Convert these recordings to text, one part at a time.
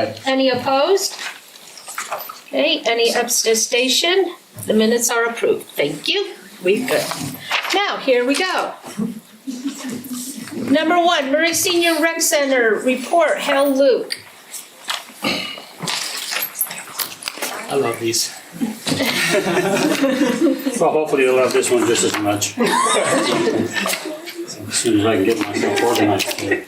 Aye. Any opposed? Okay, any abstention? The minutes are approved. Thank you. We good. Now, here we go. Number 1, Murray Senior Rec Center report, Hal Luke. I love these. Well, hopefully you'll love this one just as much. As soon as I can get myself organized here.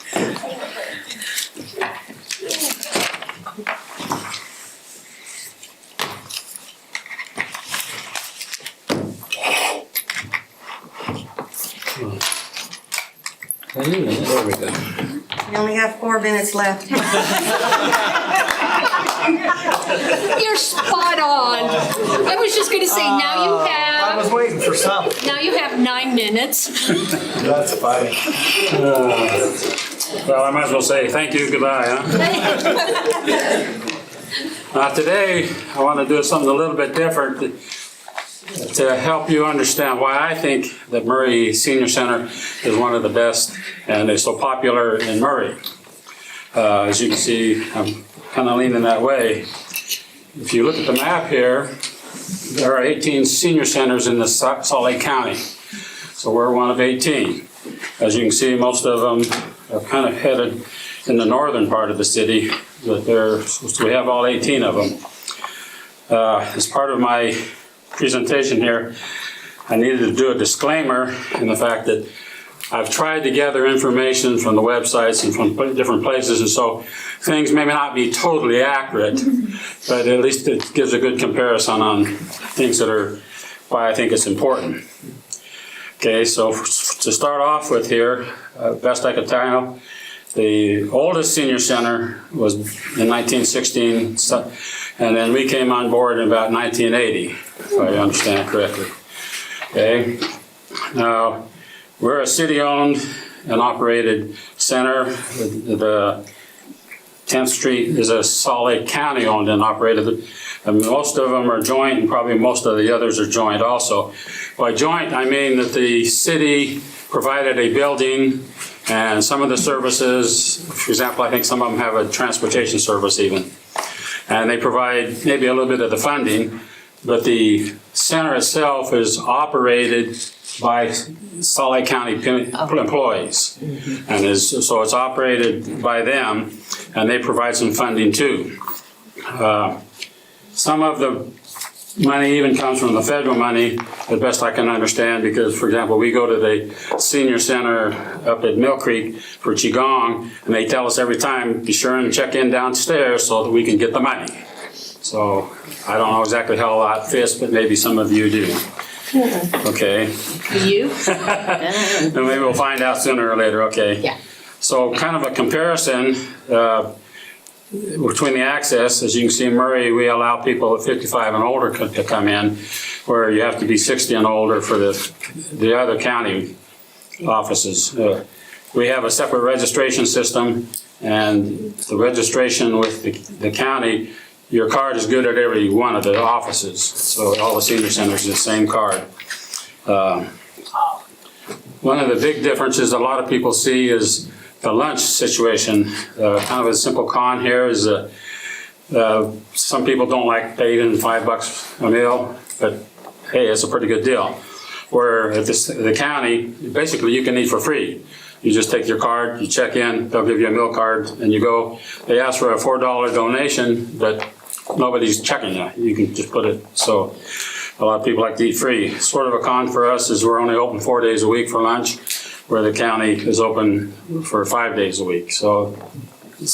There we go. You only have 4 minutes left. You're spot on. I was just gonna say, I was waiting for something. now you have 9 minutes. That's funny. Well, I might as well say thank you, goodbye, huh? Today, I want to do something a little bit different to help you understand why I think that Murray Senior Center is one of the best and is so popular in Murray. As you can see, I'm kind of leaning that way. If you look at the map here, there are 18 senior centers in the Salt Lake County. So we're one of 18. As you can see, most of them are kind of headed in the northern part of the city, but we have all 18 of them. As part of my presentation here, I needed to do a disclaimer in the fact that I've tried to gather information from the websites and from different places, and so things may not be totally accurate, but at least it gives a good comparison on things that are why I think it's important. Okay, so to start off with here, best I could tell, the oldest senior center was in 1916, and then we came on board in about 1980, if I understand correctly. Okay, now we're a city-owned and operated center. The 10th Street is a Salt Lake County owned and operated. And most of them are joint, and probably most of the others are joint also. By joint, I mean that the city provided a building and some of the services. For example, I think some of them have a transportation service even. And they provide maybe a little bit of the funding, but the center itself is operated by Salt Lake County employees. And so it's operated by them, and they provide some funding too. Some of the money even comes from the federal money, as best I can understand, because, for example, we go to the senior center up at Mill Creek for Qigong, and they tell us every time, be sure and check in downstairs so that we can get the money. So I don't know exactly how that fits, but maybe some of you do. Okay. You? And maybe we'll find out sooner or later, okay? Yeah. So kind of a comparison between the access. As you can see in Murray, we allow people at 55 and older to come in, where you have to be 60 and older for the other county offices. We have a separate registration system, and the registration with the county, your card is good at every one of the offices. So all the senior centers is the same card. One of the big differences a lot of people see is the lunch situation. Kind of a simple con here is some people don't like paying $5 a meal, but hey, it's a pretty good deal. Where at the county, basically you can eat for free. You just take your card, you check in, they'll give you a meal card, and you go. They ask for a $4 donation, but nobody's checking you. You can just put it. So a lot of people like to eat free. Sort of a con for us is we're only open 4 days a week for lunch, where the county is open for 5 days a week. So,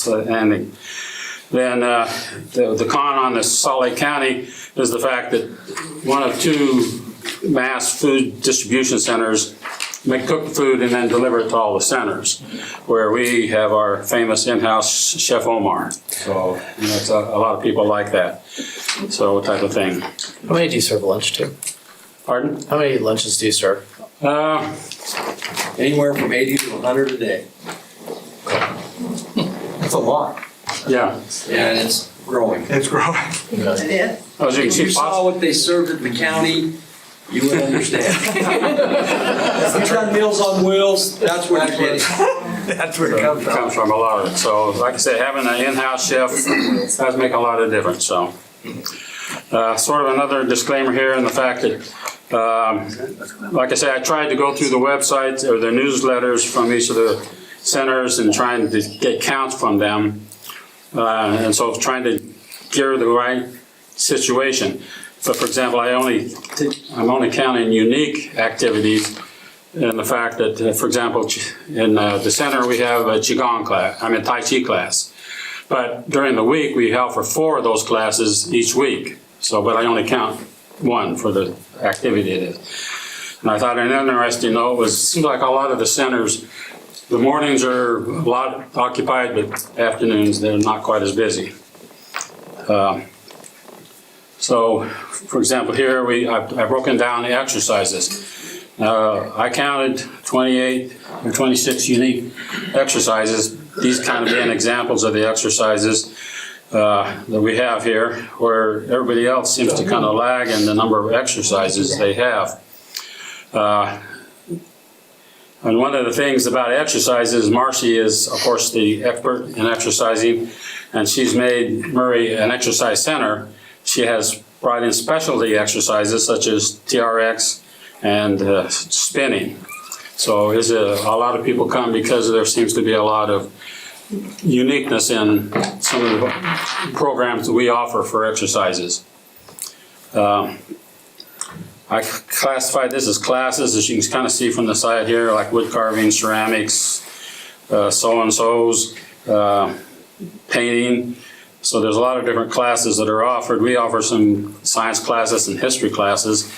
and then the con on the Salt Lake County is the fact that one of 2 mass food distribution centers make cook food and then deliver it to all the centers, where we have our famous in-house Chef Omar. So that's a lot of people like that. So type of thing. How many do you serve lunch to? Pardon? How many lunches do you serve? Anywhere from 80 to 100 a day. That's a lot. Yeah. And it's growing. It's growing. As you can If see, you saw what they served at the county, you would understand. If you run Meals on Wheels, that's what you're getting. That's where it comes from. Comes from a lot of it. So like I say, having an in-house chef does make a lot of difference, so. Sort of another disclaimer here in the fact that, like I say, I tried to go through the websites or the newsletters from each of the centers and trying to get counts from them. And so trying to gear the right situation. So for example, I'm only counting unique activities in the fact that, for example, in the center we have a Qigong class, Tai Chi class. But during the week, we offer 4 of those classes each week. So, but I only count 1 for the activity it is. And I thought an interesting note seems like a lot of the centers, the mornings are a lot occupied, but afternoons, they're not quite as busy. So, for example, here I've broken down the exercises. I counted 28 or 26 unique exercises. These kind of being examples of the exercises that we have here, where everybody else seems to kind of lag in the number of exercises they have. And one of the things about exercises, Marcy is, of course, the expert in exercising, and she's made Murray an exercise center. She has brought in specialty exercises such as TRX and spinning. So a lot of people come because there seems to be a lot of uniqueness in some of the programs that we offer for exercises. I classified this as classes, as you can kind of see from the side here, like wood carving, ceramics, so-and-sos, painting. So there's a lot of different classes that are offered. We offer some science classes and history classes.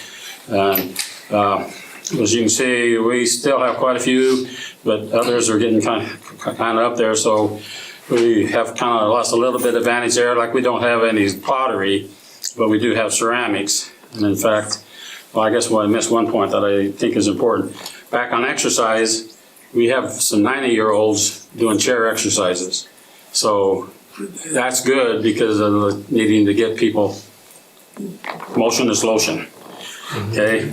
As you can see, we still have quite a few, but others are getting kind of up there. So we have kind of lost a little bit of advantage there. Like we don't have any pottery, but we do have ceramics. And in fact, well, I guess I missed one point that I think is important. Back on exercise, we have some 90-year-olds doing chair exercises. So that's good because of needing to get people, motion is lotion. Okay,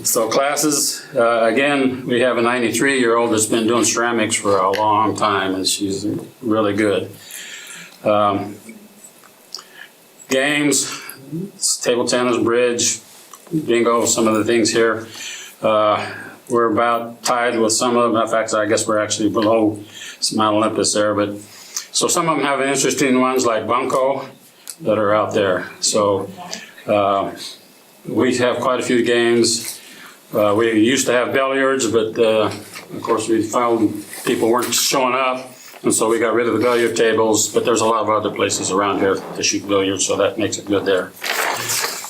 so classes, again, we have a 93-year-old that's been doing ceramics for a long time, and she's really good. Games, table tennis, bridge, bingo, some of the things here. We're about tied with some of them. In fact, I guess we're actually below Mount Olympus there, but so some of them have interesting ones like bunko that are out there. So we have quite a few games. We used to have billiards, but of course we found people weren't showing up, and so we got rid of the billiard tables, but there's a lot of other places around here to shoot billiards, so that makes it good there.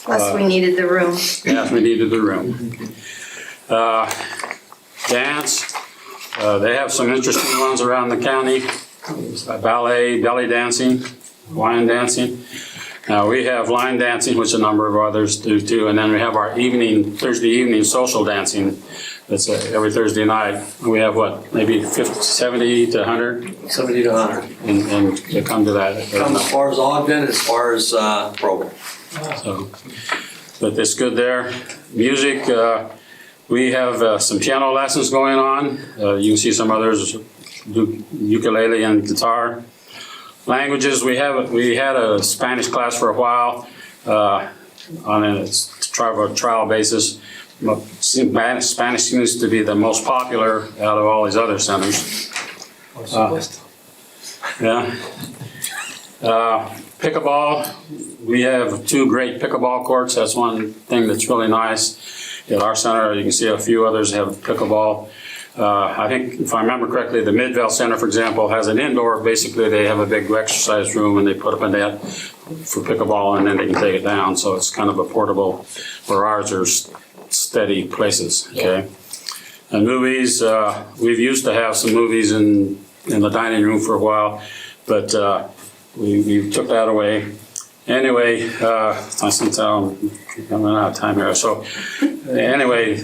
Plus, we needed the room. Yeah, we needed the room. Dance, they have some interesting ones around the county. Ballet, belly dancing, line dancing. Now we have line dancing, which a number of others do too, and then we have our Thursday evening social dancing. That's every Thursday night. We have what, maybe 50, 70 to 100? 70 to 100. And they come to that. Come as far as Ogden, as far as Provo. So, but it's good there. Music, we have some piano lessons going on. You can see some others do ukulele and guitar. Languages, we had a Spanish class for a while on a trial basis. Spanish seems to be the most popular out of all these other centers. Pickleball, we have 2 great pickleball courts. That's one thing that's really nice. At our center, you can see a few others have pickleball. I think, if I remember correctly, the Midvale Center, for example, has an indoor. Basically, they have a big exercise room and they put up a net for pickleball and then they can take it down. So it's kind of a portable, where ours are steady places, okay? And movies, we've used to have some movies in the dining room for a while, but we took that away. Anyway, since I'm running out of time here. So anyway,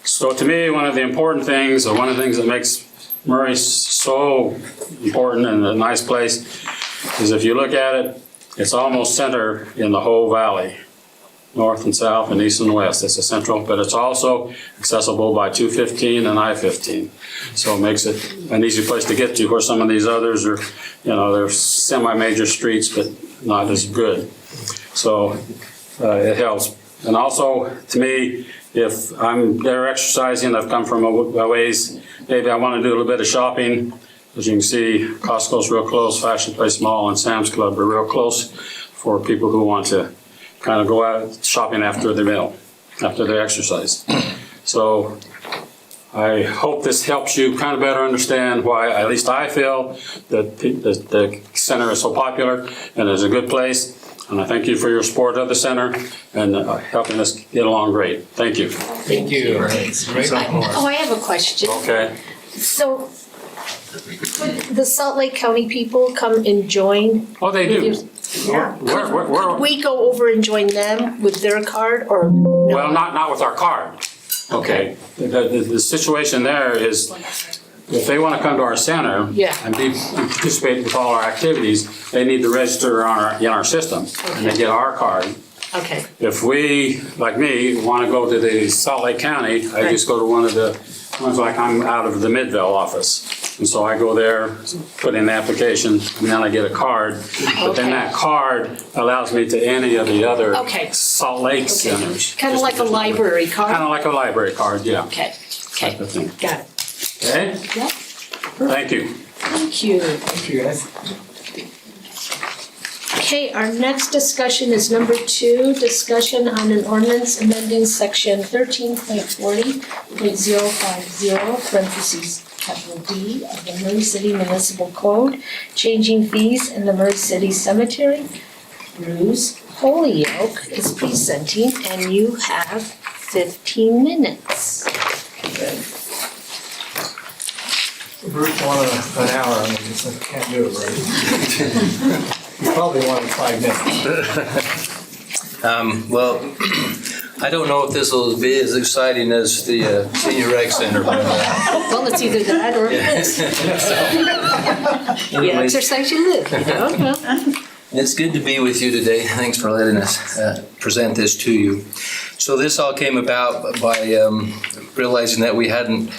so to me, one of the important things, or one of the things that makes Murray so important and a nice place, is if you look at it, it's almost center in the whole valley. north and south and east and west. It's a central, but it's also accessible by 215 and I-15. So it makes it an easy place to get to, where some of these others are, they're semi-major streets, but not as good. So it helps. And also, to me, if I'm there exercising, I've come from a ways, maybe I want to do a little bit of shopping. As you can see, Costco's real close, Fashion Place Mall and Sam's Club are real close for people who want to kind of go out shopping after the meal, after they exercise. So I hope this helps you kind of better understand why, at least I feel, that the center is so popular and is a good place. And I thank you for your support of the center and helping us get along great. Thank you. Thank you. Oh, I have a question. Okay. So, would the Salt Lake County people come and join? Oh, they do. Yeah. Could we go over and join them with their card, or no? Well, not with our card. Okay. The situation there is, if they want to come to our center Yeah. and participate with all our activities, they need to register in our system and they get our card. Okay, If we, like me, want to go to the Salt Lake County, I just go to one of the ones, like I'm out of the Midvale office. And so I go there, put in the application, and then I get a card. But then Okay. that card allows me to any of the other Okay. Salt Lake centers. kind of like a library Kind card? of like a library card, yeah. Okay, Type of thing. got it. Okay? Yeah, Thank you. thank you. Thank you, guys. Okay, our next discussion is number 2, discussion on an ordinance amending section 13.40.050, parentheses, capital D, of the Murray City Municipal Code, changing fees in the Murray City Cemetery. Bruce Holyoke is presenting, and you have 15 minutes. Bruce wanted an hour, I can't do it right. You probably wanted 5 minutes. Well, I don't know if this will be as exciting as the Senior Rec Center, but Well, it's either that or this. You anyways, exercise, you live, Well, it's good to be with you today. Thanks for letting us present this to you. So this all came about by realizing that we hadn't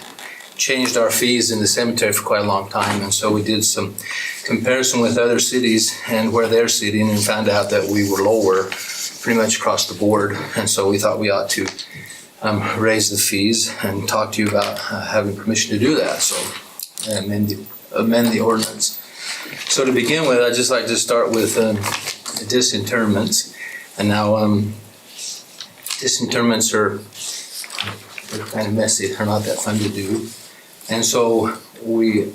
changed our fees in the cemetery for quite a long time, and so we did some comparison with other cities and where they're sitting and found out that we were lower pretty much across the board, and so we thought we ought to raise the fees and talk to you about having permission to do that, so amend the ordinance. So to begin with, I'd just like to start with disinterments. And now disinterments are kind of messy, they're not that fun to do. And so we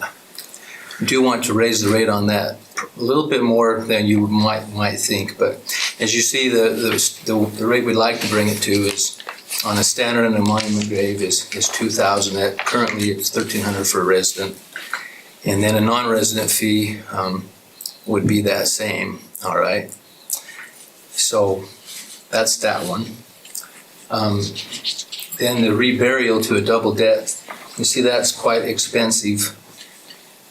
do want to raise the rate on that a little bit more than you might think. But as you see, the rate we'd like to bring it to is on a standard and a monument grave is $2,000. Currently it's $1,300 for a resident. And then a non-resident fee would be that same, all right? So that's that one. Then the reburial to a double death. You see, that's quite expensive.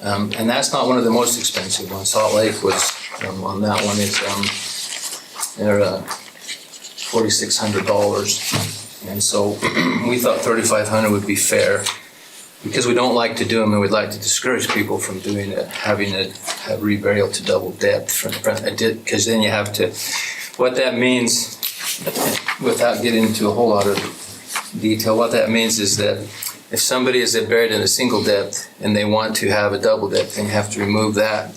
And that's not one of the most expensive ones. Salt Lake was, on that one, they're $4,600. And so we thought $3,500 would be fair, because we don't like to do them and we'd like to discourage people from doing it, having a reburial to double depth. Because then you have to, what that means, without getting into a whole lot of detail, what that means is that if somebody is buried in a single depth and they want to have a double depth, then you have to remove that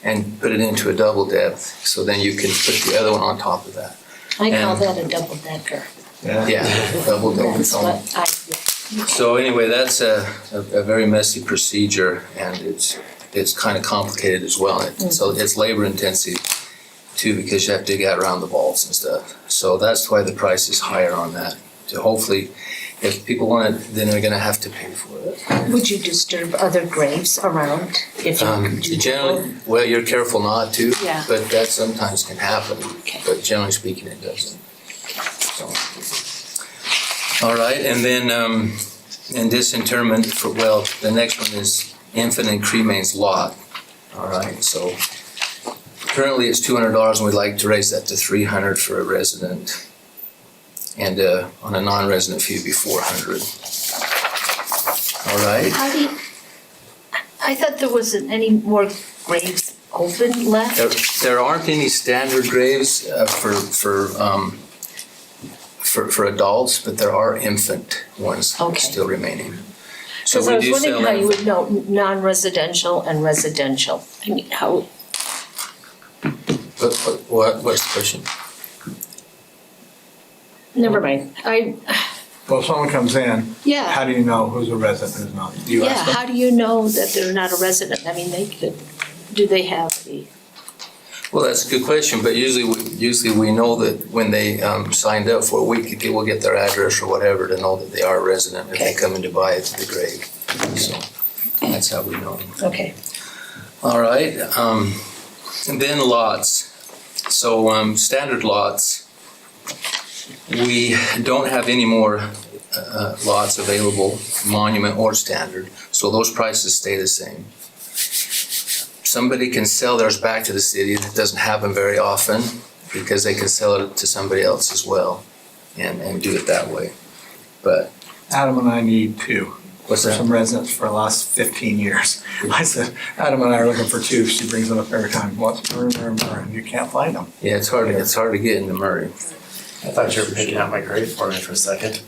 and put it into a double depth. So then you can put the other one on top of that. I call that a double decker. Yeah, double decker. That's what I, So anyway, that's a very messy procedure, and it's kind of complicated as well. So it's labor intensive too, because you have to dig out around the vaults and stuff. So that's why the price is higher on that. So hopefully, if people want it, then they're going to have to pay for it. would you disturb other graves around if you do Generally, well, you're careful not to, Yeah. but that sometimes can happen. Okay. But generally speaking, it doesn't. So. All right, and then in disinterment, the next one is infant and cremains lot. All right, so currently it's $200, and we'd like to raise that to $300 for a resident. And on a non-resident fee, it'd be $400. All right. How do you, I thought there wasn't any more graves open left. There aren't any standard graves for adults, but there are infant ones Okay. still remaining. So Because I we was do wondering sell how you infant. would know non-residential and residential. I mean, how, What's the question? never mind. Well, if someone comes in, how Yeah, do you know who's a resident and who's not? Do you yeah, ask them? how do you know that they're not a resident? I mean, do they have a, Well, that's a good question, but usually we know that when they signed up for it, we'll get their address or whatever to know that they are a resident if they Okay. come in to buy the grave. So that's how we know. okay. All right, and then lots. So standard lots, we don't have any more lots available, monument or standard, so those prices stay the same. Somebody can sell theirs back to the city. That doesn't happen very often because they can sell it to somebody else as well and do it that way. But Adam and I need two. what's For that? some residents for the last 15 years. I said, Adam and I are looking for two. She brings them up every time. What's Murray? You can't find them. Yeah, it's hard to get into Murray. I thought you were picking out my grave for me for a second.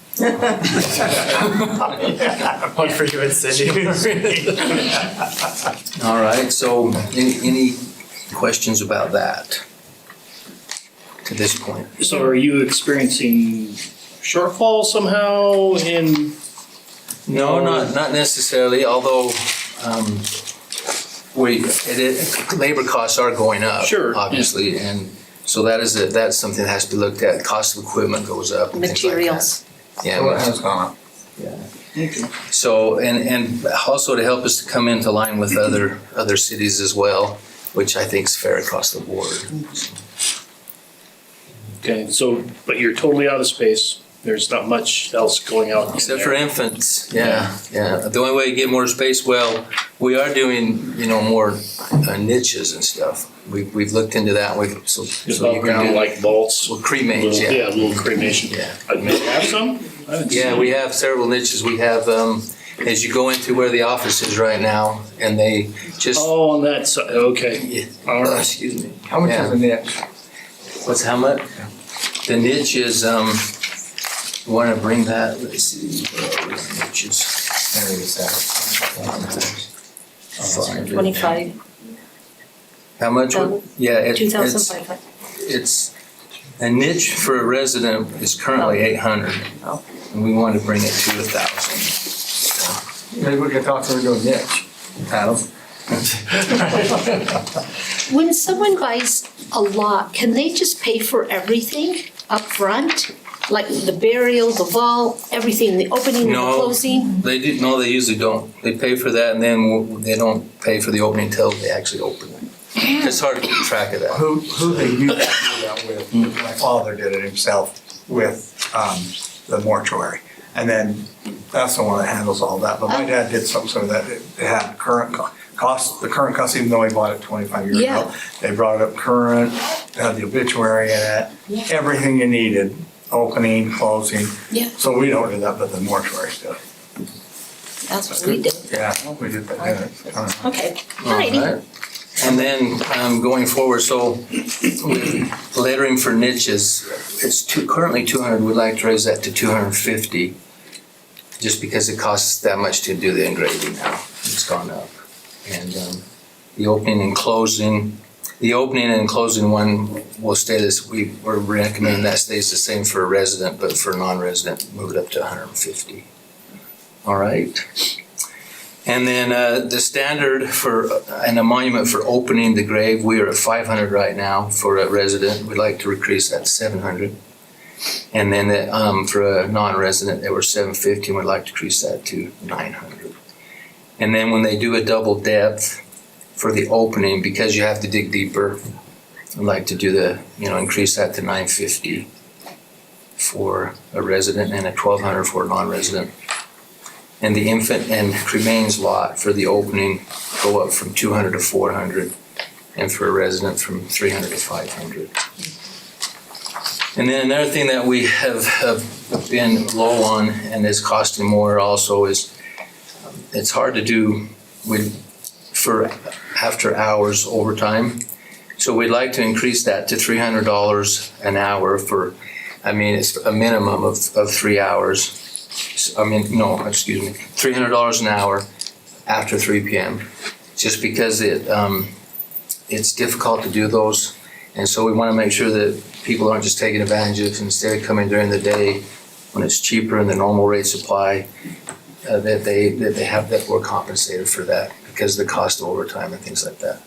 One for you and Cindy. All right, so any questions about that to this point? So are you experiencing shortfall somehow in? No, not necessarily, although labor costs are going up. Sure, yeah. Obviously, and so that's something that has to be looked at. Cost of equipment goes up. and things like that. Materials. Yeah. So it has gone up. So, and also to help us to come into line with other cities as well, which I think is fair across the board. Okay, so, but you're totally out of space. There's not much else going out in Except for there. infants, yeah. The only way you get more space, well, we are doing, more niches and stuff. We've looked into that, so you can do Like vaults. well, cremains, Little- yeah. little cremation. Yeah. May I have some? I haven't Yeah, seen we them. have several niches. We have, as you go into where the office is right now, and they just, Oh, on that side, okay. yeah, All right. excuse me. How much Yeah. is a niche? What's how much? The niche is, want to bring that, let's see, niches. There it is. 25, How much? Yeah, it's, 2,500. it's, a niche for a resident is currently 800. Oh. And we want to bring it to 1,000. Maybe we could talk her into a niche. Adam? When someone buys a lot, can they just pay for everything up front? Like the burial, the vault, everything, the opening and the No. closing? They usually don't. They pay for that and then they don't pay for the opening until they actually open it. It's hard to keep track of that. Who they used to do that with, my father did it himself with the mortuary. And then that's the one that handles all that. But my dad did something so that it had current cost, the current cost, even though he bought it 25 years Yeah. ago. They brought it up current, had the obituary in it, everything you needed, opening, closing. Yeah. So we don't do that, but the mortuary stuff. That's what we did. Yeah, we did that. Yeah, it's kinda- Okay, All alrighty. right. And then going forward, so lettering for niches, it's currently 200. We'd like to raise that to 250, just because it costs that much to do the engraving now. It's gone up. And the opening and closing one will stay this. We're recommending that stays the same for a resident, but for a non-resident, move it up to 150. All right. And then the standard and a monument for opening the grave, we are at 500 right now for a resident. We'd like to increase that to 700. And then for a non-resident, they were 750, and we'd like to increase that to 900. And then when they do a double depth for the opening, because you have to dig deeper, I'd like to do increase that to 950 for a resident and a 1,200 for a non-resident. And the infant and cremains lot for the opening go up from 200 to 400, and for a resident from 300 to 500. And then another thing that we have been low on and is costing more also is it's hard to do for after hours overtime. So we'd like to increase that to $300 an hour for, it's a minimum of 3 hours. $300 an hour after 3 p.m. Just because it's difficult to do those. And so we want to make sure that people aren't just taking advantage of, instead of coming during the day when it's cheaper and the normal rates apply, that we're compensated for that because of the cost of overtime and things like that.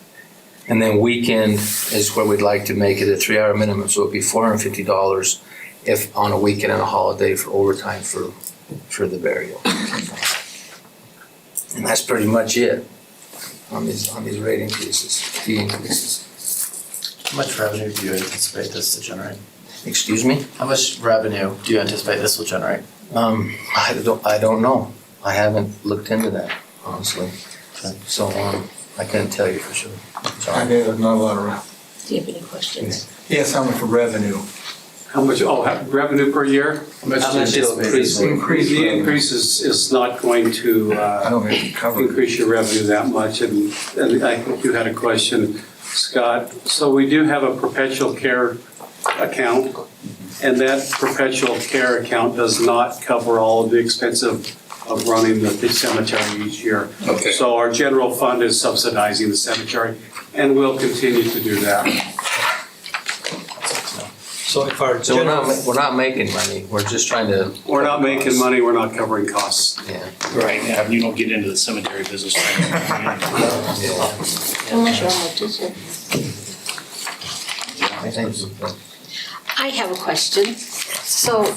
And then weekend is where we'd like to make it a 3 hour minimum, so it'd be $450 if on a weekend and a holiday for overtime for the burial. And that's pretty much it on these rate increases, fee increases. How much revenue do you anticipate this to generate? Excuse me? How much revenue do you anticipate this will generate? I don't know. I haven't looked into that, honestly. So I couldn't tell you for sure. I Sorry. think there's not a lot of, Do you have any questions? yes, how much revenue? How much, revenue per year? How much How do you much is anticipate increase? this will Increase The revenue. increase is not going to I don't think it's covered. increase your revenue that much, and I think you had a question, Scott. So we do have a perpetual care account, and that perpetual care account does not cover all of the expense of running the cemetery each year. Okay. So our general fund is subsidizing the cemetery, and we'll continue to do that. So if our So general, we're not making money. We're just trying to. We're not making money, we're not covering costs. Yeah. Right, yeah, you don't get into the cemetery business. Yeah. How much is it? I think so. I have a question. So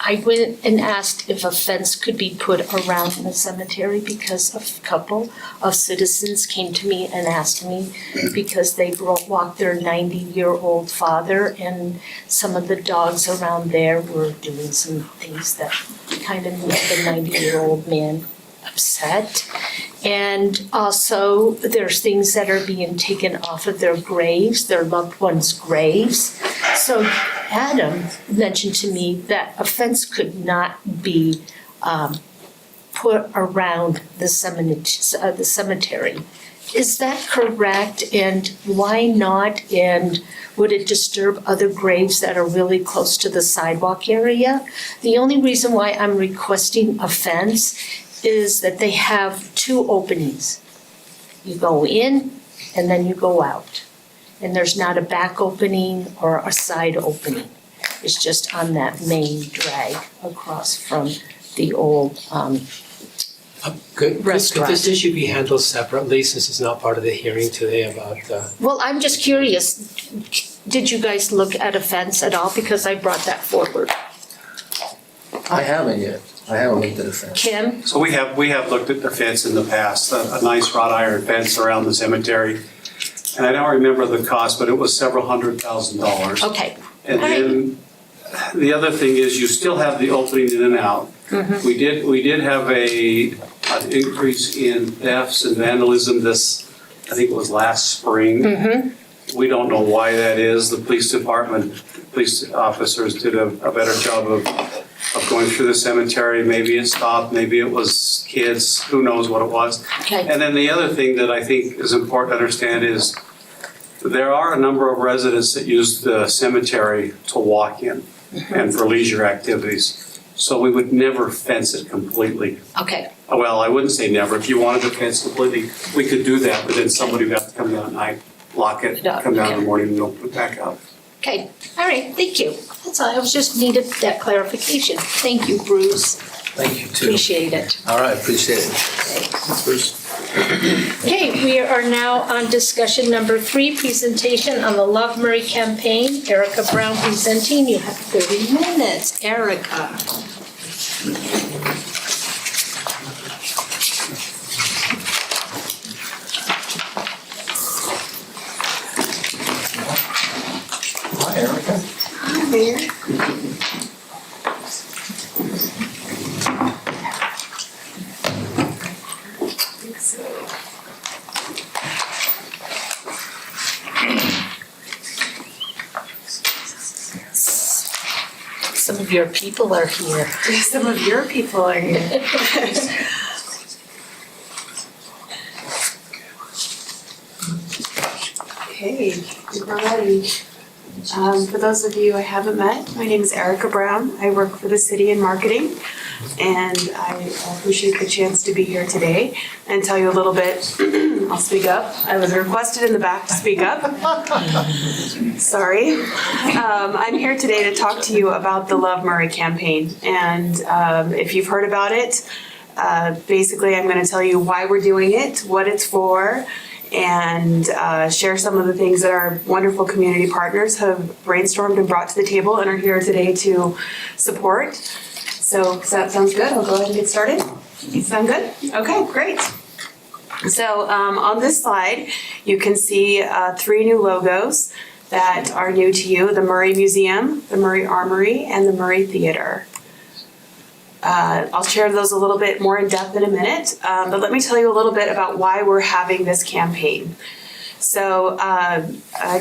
I went and asked if a fence could be put around the cemetery because a couple of citizens came to me and asked me because they walked their 90-year-old father, and some of the dogs around there were doing some things that kind of made the 90-year-old man upset. And also, there's things that are being taken off of their graves, their loved ones' graves. So Adam mentioned to me that a fence could not be put around the cemetery. Is that correct? And why not? And would it disturb other graves that are really close to the sidewalk area? The only reason why I'm requesting a fence is that they have 2 openings. You go in and then you go out. And there's not a back opening or a side opening. It's just on that main drag across from the old, could restaurant. this issue be handled separately since it's not part of the hearing today about well, I'm just curious, did you guys look at a fence at all? Because I brought that forward. I haven't yet. I haven't looked at a fence. Kim? So we have looked at the fence in the past, a nice wrought iron fence around the cemetery. And I don't remember the cost, but it was several $100,000. Okay. And then the other thing is you still have the opening in and out. Mm-hmm. We did have an increase in thefts and vandalism I think it was last spring. Mm-hmm. We don't know why that is. The police officers did a better job of going through the cemetery. Maybe it stopped, maybe it was kids, who knows what it was. Okay. And then the other thing that I think is important to understand is there are a number of residents that use the cemetery to walk in and for leisure activities. So we would never fence it completely. Okay. Well, I wouldn't say never. If you wanted to fence completely, we could do that, but then somebody would have to come down at night, lock it, come down in the morning and open it back up. Okay. All right. Thank you. That's all. I was just needed that clarification. Thank you, Bruce. Thank you too. Appreciate it. All right, appreciate it. Okay, we are now on discussion number 3, presentation on the Love Murray campaign. Erica Brown presenting. You have 30 minutes. Erica. Hi, Erica. of your people are here. Some of your people are here. Okay, I think we're ready. For those of you I haven't met, my name is Erica Brown. I work for the city in marketing, and I appreciate the chance to be here today and tell you a little bit. I'll speak up. I was requested in the back to speak up. Sorry. I'm here today to talk to you about the Love Murray campaign, and if you've heard about it, basically I'm going to tell you why we're doing it, what it's for, and share some of the things that our wonderful community partners have brainstormed and brought to the table and are here today to support. So, if that sounds good, I'll go ahead and get started. Sound good? Okay, great. So, on this slide, you can see 3 new logos that are new to you: the Murray Museum, the Murray Armory, and the Murray Theater. I'll share those a little bit more in depth in a minute, but let me tell you a little bit about why we're having this campaign. So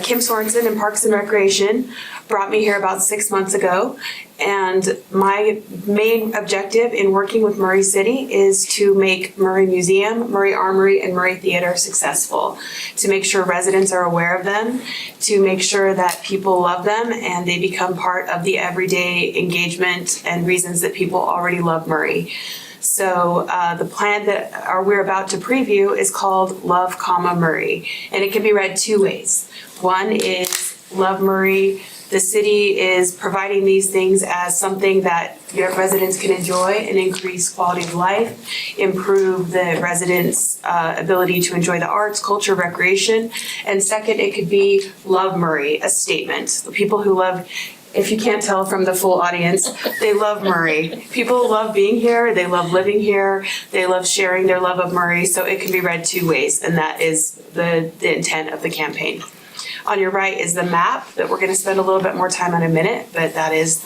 Kim Sorensen in Parks and Recreation brought me here about 6 months ago, and my main objective in working with Murray City is to make Murray Museum, Murray Armory, and Murray Theater successful, to make sure residents are aware of them, to make sure that people love them and they become part of the everyday engagement and reasons that people already love Murray. So the plan that we're about to preview is called Love, Murray, and it can be read 2 ways. One is Love Murray. The city is providing these things as something that your residents can enjoy and increase quality of life, improve the residents' ability to enjoy the arts, culture, recreation. And second, it could be Love Murray, a statement. The people who love, if you can't tell from the full audience, they love Murray. People love being here, they love living here, they love sharing their love of Murray, so it can be read 2 ways, and that is the intent of the campaign. On your right is the map that we're going to spend a little bit more time on in a minute, but that is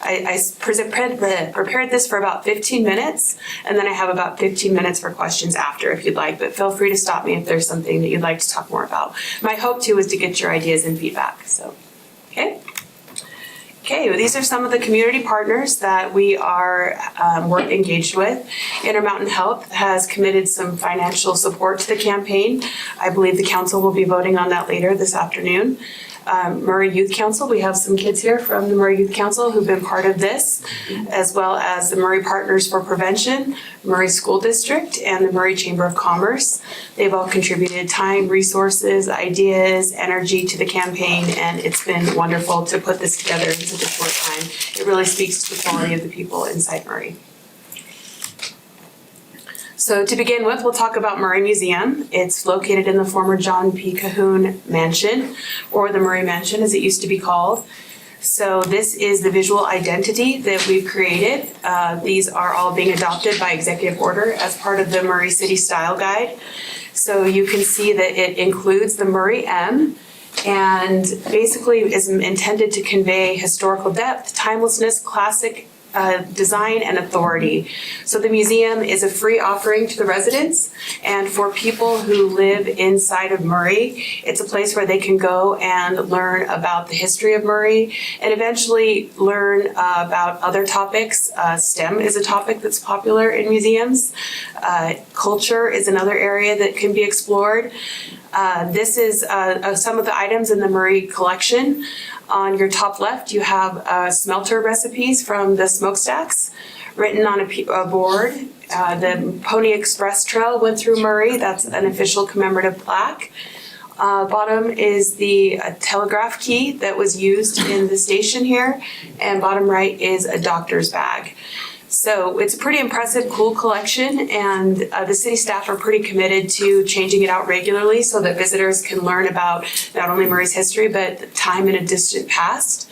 I prepared this for about 15 minutes, and then I have about 15 minutes for questions after if you'd like, but feel free to stop me if there's something that you'd like to talk more about. My hope too is to get your ideas and feedback, so, okay? Okay, well, these are some of the community partners that we are engaged with. Intermountain Health has committed some financial support to the campaign. I believe the council will be voting on that later this afternoon. Murray Youth Council, we have some kids here from the Murray Youth Council who've been part of this, as well as the Murray Partners for Prevention, Murray School District, and the Murray Chamber of Commerce. They've all contributed time, resources, ideas, energy to the campaign, and it's been wonderful to put this together in such a short time. It really speaks to the quality of the people inside Murray. So to begin with, we'll talk about Murray Museum. It's located in the former John P. Cahoon Mansion, or the Murray Mansion as it used to be called. So this is the visual identity that we've created. These are all being adopted by executive order as part of the Murray City Style Guide. So you can see that it includes the Murray M, and basically is intended to convey historical depth, timelessness, classic design, and authority. So the museum is a free offering to the residents, and for people who live inside of Murray, it's a place where they can go and learn about the history of Murray and eventually learn about other topics. STEM is a topic that's popular in museums. Culture is another area that can be explored. This is some of the items in the Murray collection. On your top left, you have smelter recipes from the smokestacks written on a board. The Pony Express Trail went through Murray. That's an official commemorative plaque. Bottom is the telegraph key that was used in the station here, and bottom right is a doctor's bag. So it's a pretty impressive, cool collection, and the city staff are pretty committed to changing it out regularly so that visitors can learn about not only Murray's history, but time in a distant past.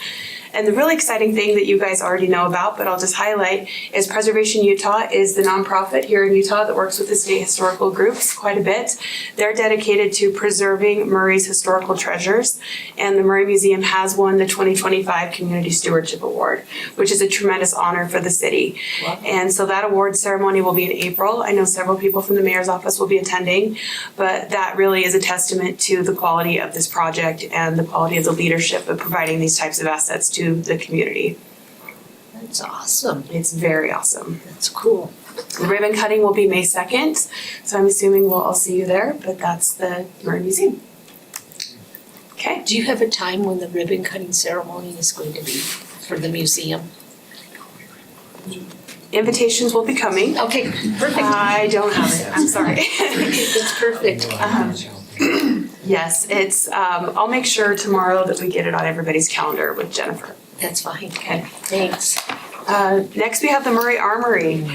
And the really exciting thing that you guys already know about, but I'll just highlight, is Preservation Utah is the nonprofit here in Utah that works with the state historical groups quite a bit. They're dedicated to preserving Murray's historical treasures, and the Murray Museum has won the 2025 Community Stewardship Award, which is a tremendous honor for the city. Wow. And so that award ceremony will be in April. I know several people from the mayor's office will be attending, but that really is a testament to the quality of this project and the quality of the leadership of providing these types of assets to the community. That's awesome. It's very awesome. That's cool. Ribbon cutting will be May 2nd, so I'm assuming we'll all see you there, but that's the Murray Museum. Okay. Do you have a time when the ribbon cutting ceremony is going to be for the museum? Invitations will be coming. Okay, perfect. I don't have it, I'm sorry. It's perfect. Yes, it's, I'll make sure tomorrow that we get it on everybody's calendar with Jennifer. That's fine. Okay. Thanks. Next, we have the Murray Armory.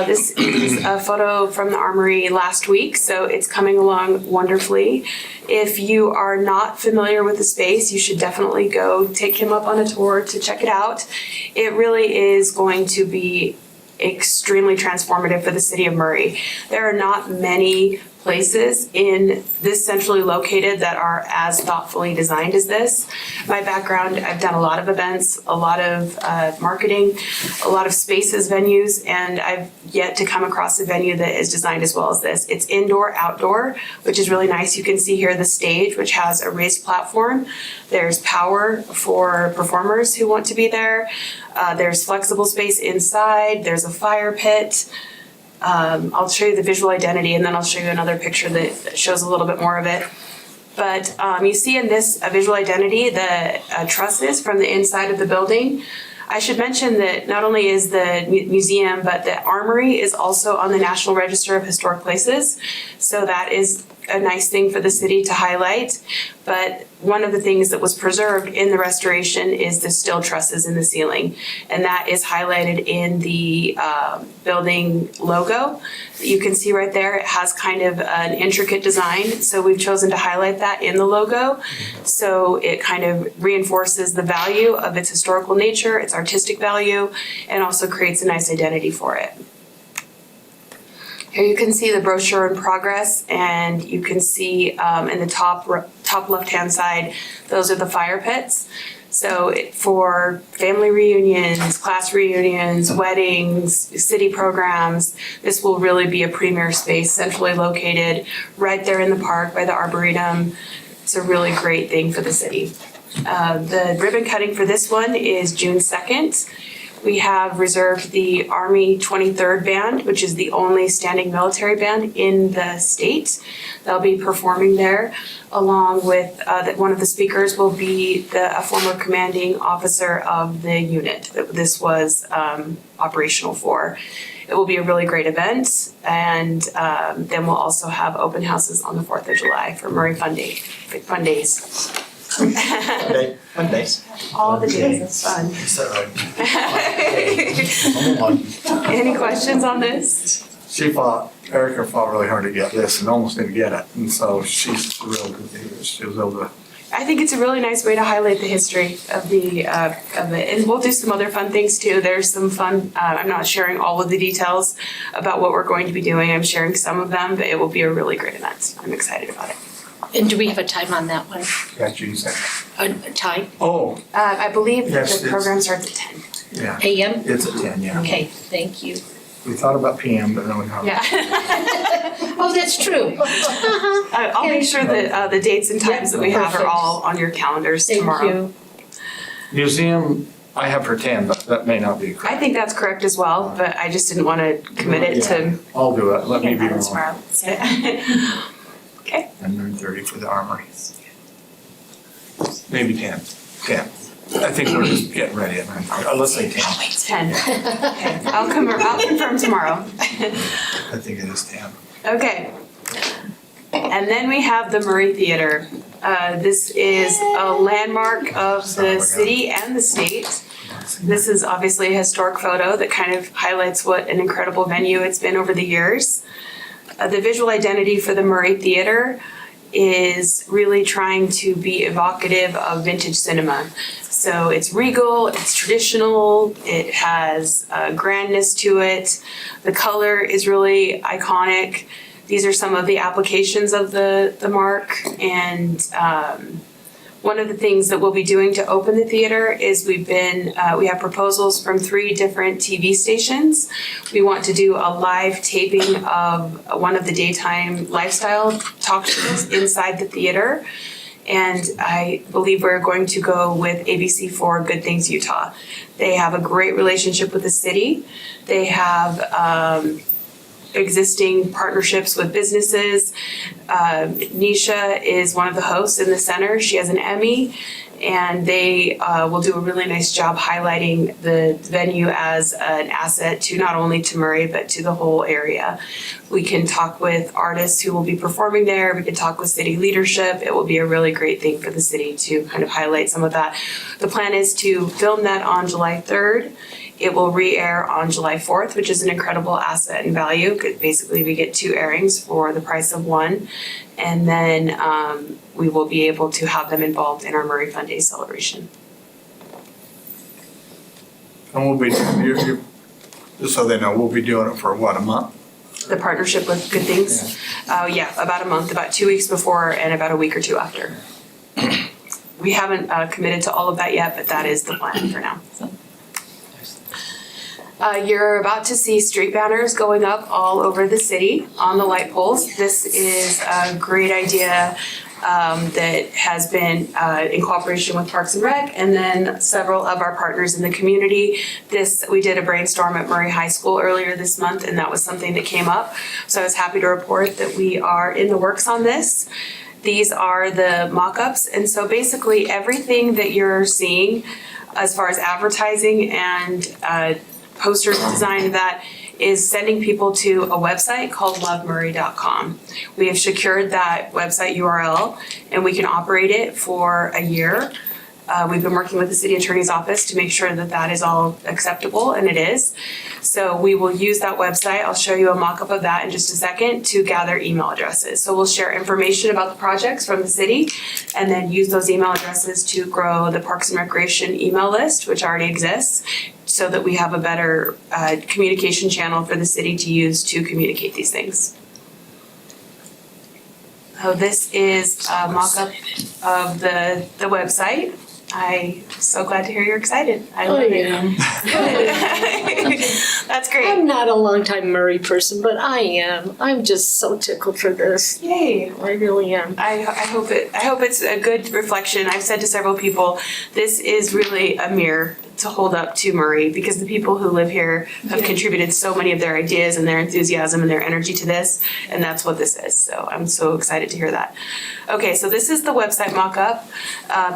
This is a photo from the Armory last week, so it's coming along wonderfully. If you are not familiar with the space, you should definitely go take him up on a tour to check it out. It really is going to be extremely transformative for the city of Murray. There are not many places in this centrally located that are as thoughtfully designed as this. My background, I've done a lot of events, a lot of marketing, a lot of spaces, venues, and I've yet to come across a venue that is designed as well as this. It's indoor, outdoor, which is really nice. You can see here the stage, which has a raised platform. There's power for performers who want to be there. There's flexible space inside. There's a fire pit. I'll show you the visual identity and then I'll show you another picture that shows a little bit more of it. But you see in this visual identity the trusses from the inside of the building. I should mention that not only is the museum, but the Armory is also on the National Register of Historic Places. So that is a nice thing for the city to highlight. But one of the things that was preserved in the restoration is the steel trusses in the ceiling. And that is highlighted in the building logo. You can see right there, it has kind of an intricate design. So we've chosen to highlight that in the logo. So it kind of reinforces the value of its historical nature, its artistic value, and also creates a nice identity for it. Here you can see the brochure in progress, and you can see in the top left-hand side, those are the fire pits. So for family reunions, class reunions, weddings, city programs, this will really be a premier space, centrally located, right there in the park by the Arboretum. It's a really great thing for the city. The ribbon cutting for this one is June 2nd. We have reserved the Army 23rd Band, which is the only standing military band in the state. They'll be performing there, along with one of the speakers will be a former commanding officer of the unit that this was operational for. It will be a really great event, and then we'll also have open houses on the 4th of July for Murray Fun Days. Mondays. All the days of fun. Is that right? Any questions on this? Erica fought really hard to get this and almost didn't get it. And so she's thrilled that she was able to. I think it's a really nice way to highlight the history of it, and we'll do some other fun things too. There's some fun. I'm not sharing all of the details about what we're going to be doing. I'm sharing some of them, but it will be a really great event. I'm excited about it. And do we have a time on that one? Yeah, June 2nd. A time? Oh, I believe that Yes, the program starts at 10. yeah. AM? It's at 10, yeah. Okay, thank you. We thought about PM, but then we thought. Yeah. Oh, that's true. I'll make sure that the dates and times that we have are Perfect. all on your calendars Thank tomorrow. you. Museum, I have for 10, but that may not be correct. I think that's correct as well, but I just didn't want to commit it to. I'll do it. Let me be Yeah, wrong. tomorrow. Okay. And 9:30 for the Armory. Maybe 10. 10. I think we're just getting ready at 9:30. Let's say 10. Wait, 10. Okay. I'll confirm tomorrow. I think it is 10. Okay. And then we have the Murray Theater. This is a landmark of the city and the state. This is obviously a historic photo that kind of highlights what an incredible venue it's been over the years. The visual identity for the Murray Theater is really trying to be evocative of vintage cinema. So it's regal, it's traditional, it has grandness to it. The color is really iconic. These are some of the applications of the mark, and one of the things that we'll be doing to open the theater is we have proposals from 3 different TV stations. We want to do a live taping of one of the daytime lifestyle talk shows inside the theater. And I believe we're going to go with ABC for Good Things Utah. They have a great relationship with the city. They have existing partnerships with businesses. Nisha is one of the hosts in the center. She has an Emmy, and they will do a really nice job highlighting the venue as an asset to not only to Murray, but to the whole area. We can talk with artists who will be performing there. We can talk with city leadership. It will be a really great thing for the city to kind of highlight some of that. The plan is to film that on July 3rd. It will re-air on July 4th, which is an incredible asset and value. Basically, we get 2 airings for the price of 1. And then we will be able to have them involved in our Murray Fun Day celebration. And we'll be, just so they know, we'll be doing it for what, a month? The partnership with Good Things? Yeah, about a month, about 2 weeks before and about a week or 2 after. We haven't committed to all of that yet, but that is the plan for now. You're about to see street banners going up all over the city on the light poles. This is a great idea that has been in cooperation with Parks and Rec and then several of our partners in the community. We did a brainstorm at Murray High School earlier this month, and that was something that came up. So I was happy to report that we are in the works on this. These are the mock-ups, and so basically everything that you're seeing as far as advertising and posters designed that is sending people to a website called lovemurray.com. We have secured that website URL and we can operate it for a year. We've been working with the city attorney's office to make sure that that is all acceptable, and it is. So we will use that website. I'll show you a mock-up of that in just a second to gather email addresses. So we'll share information about the projects from the city and then use those email addresses to grow the Parks and Recreation email list, which already exists, so that we have a better communication channel for the city to use to communicate these things. So this is a mock-up of the website. I'm so glad to hear you're excited. I love it. That's great. I'm not a longtime Murray person, but I am. I'm just so tickled for this. Yay. I really am. I hope it's a good reflection. I've said to several people, this is really a mirror to hold up to Murray, because the people who live here have contributed so many of their ideas and their enthusiasm and their energy to this, and that's what this is. So I'm so excited to hear that. Okay, so this is the website mock-up.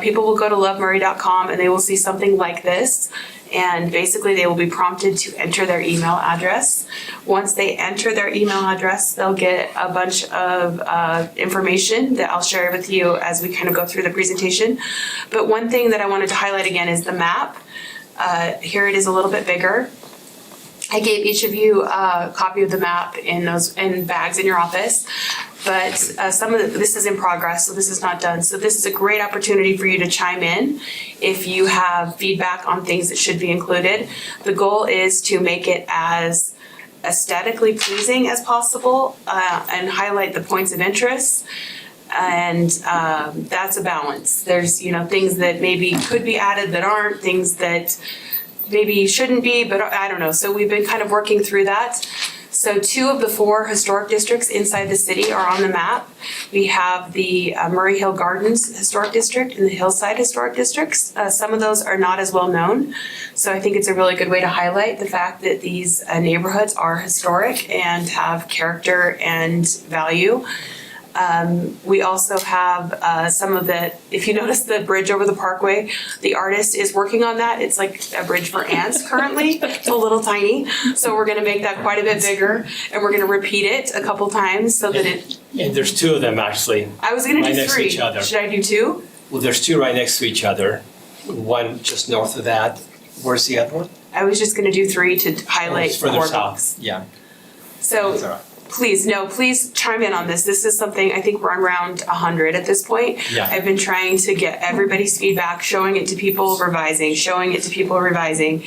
People will go to lovemurray.com and they will see something like this. And basically they will be prompted to enter their email address. Once they enter their email address, they'll get a bunch of information that I'll share with you as we kind of go through the presentation. But one thing that I wanted to highlight again is the map. Here it is a little bit bigger. I gave each of you a copy of the map in bags in your office, but this is in progress, so this is not done. So this is a great opportunity for you to chime in if you have feedback on things that should be included. The goal is to make it as aesthetically pleasing as possible and highlight the points of interest. And that's a balance. There's, things that maybe could be added that aren't, things that maybe shouldn't be, but I don't know. So we've been kind of working through that. So 2 of the 4 historic districts inside the city are on the map. We have the Murray Hill Gardens Historic District and the Hillside Historic Districts. Some of those are not as well known. So I think it's a really good way to highlight the fact that these neighborhoods are historic and have character and value. We also have some of the, if you notice the bridge over the parkway, the artist is working on that. It's like a bridge for ants currently. It's a little tiny. So we're going to make that quite a bit bigger, and we're going to repeat it a couple times so that it... And there's 2 of them actually. I was going to right do next 3. to each other. Should I do 2? Well, there's 2 right next to each other. One just north of that. Where's the other one? I was just going to do 3 to highlight it's further more south. blocks. Yeah. So... That's all right. Please chime in on this. This is something, I think we're around 100 at this point. Yeah. I've been trying to get everybody's feedback, showing it to people, revising, showing it to people, revising.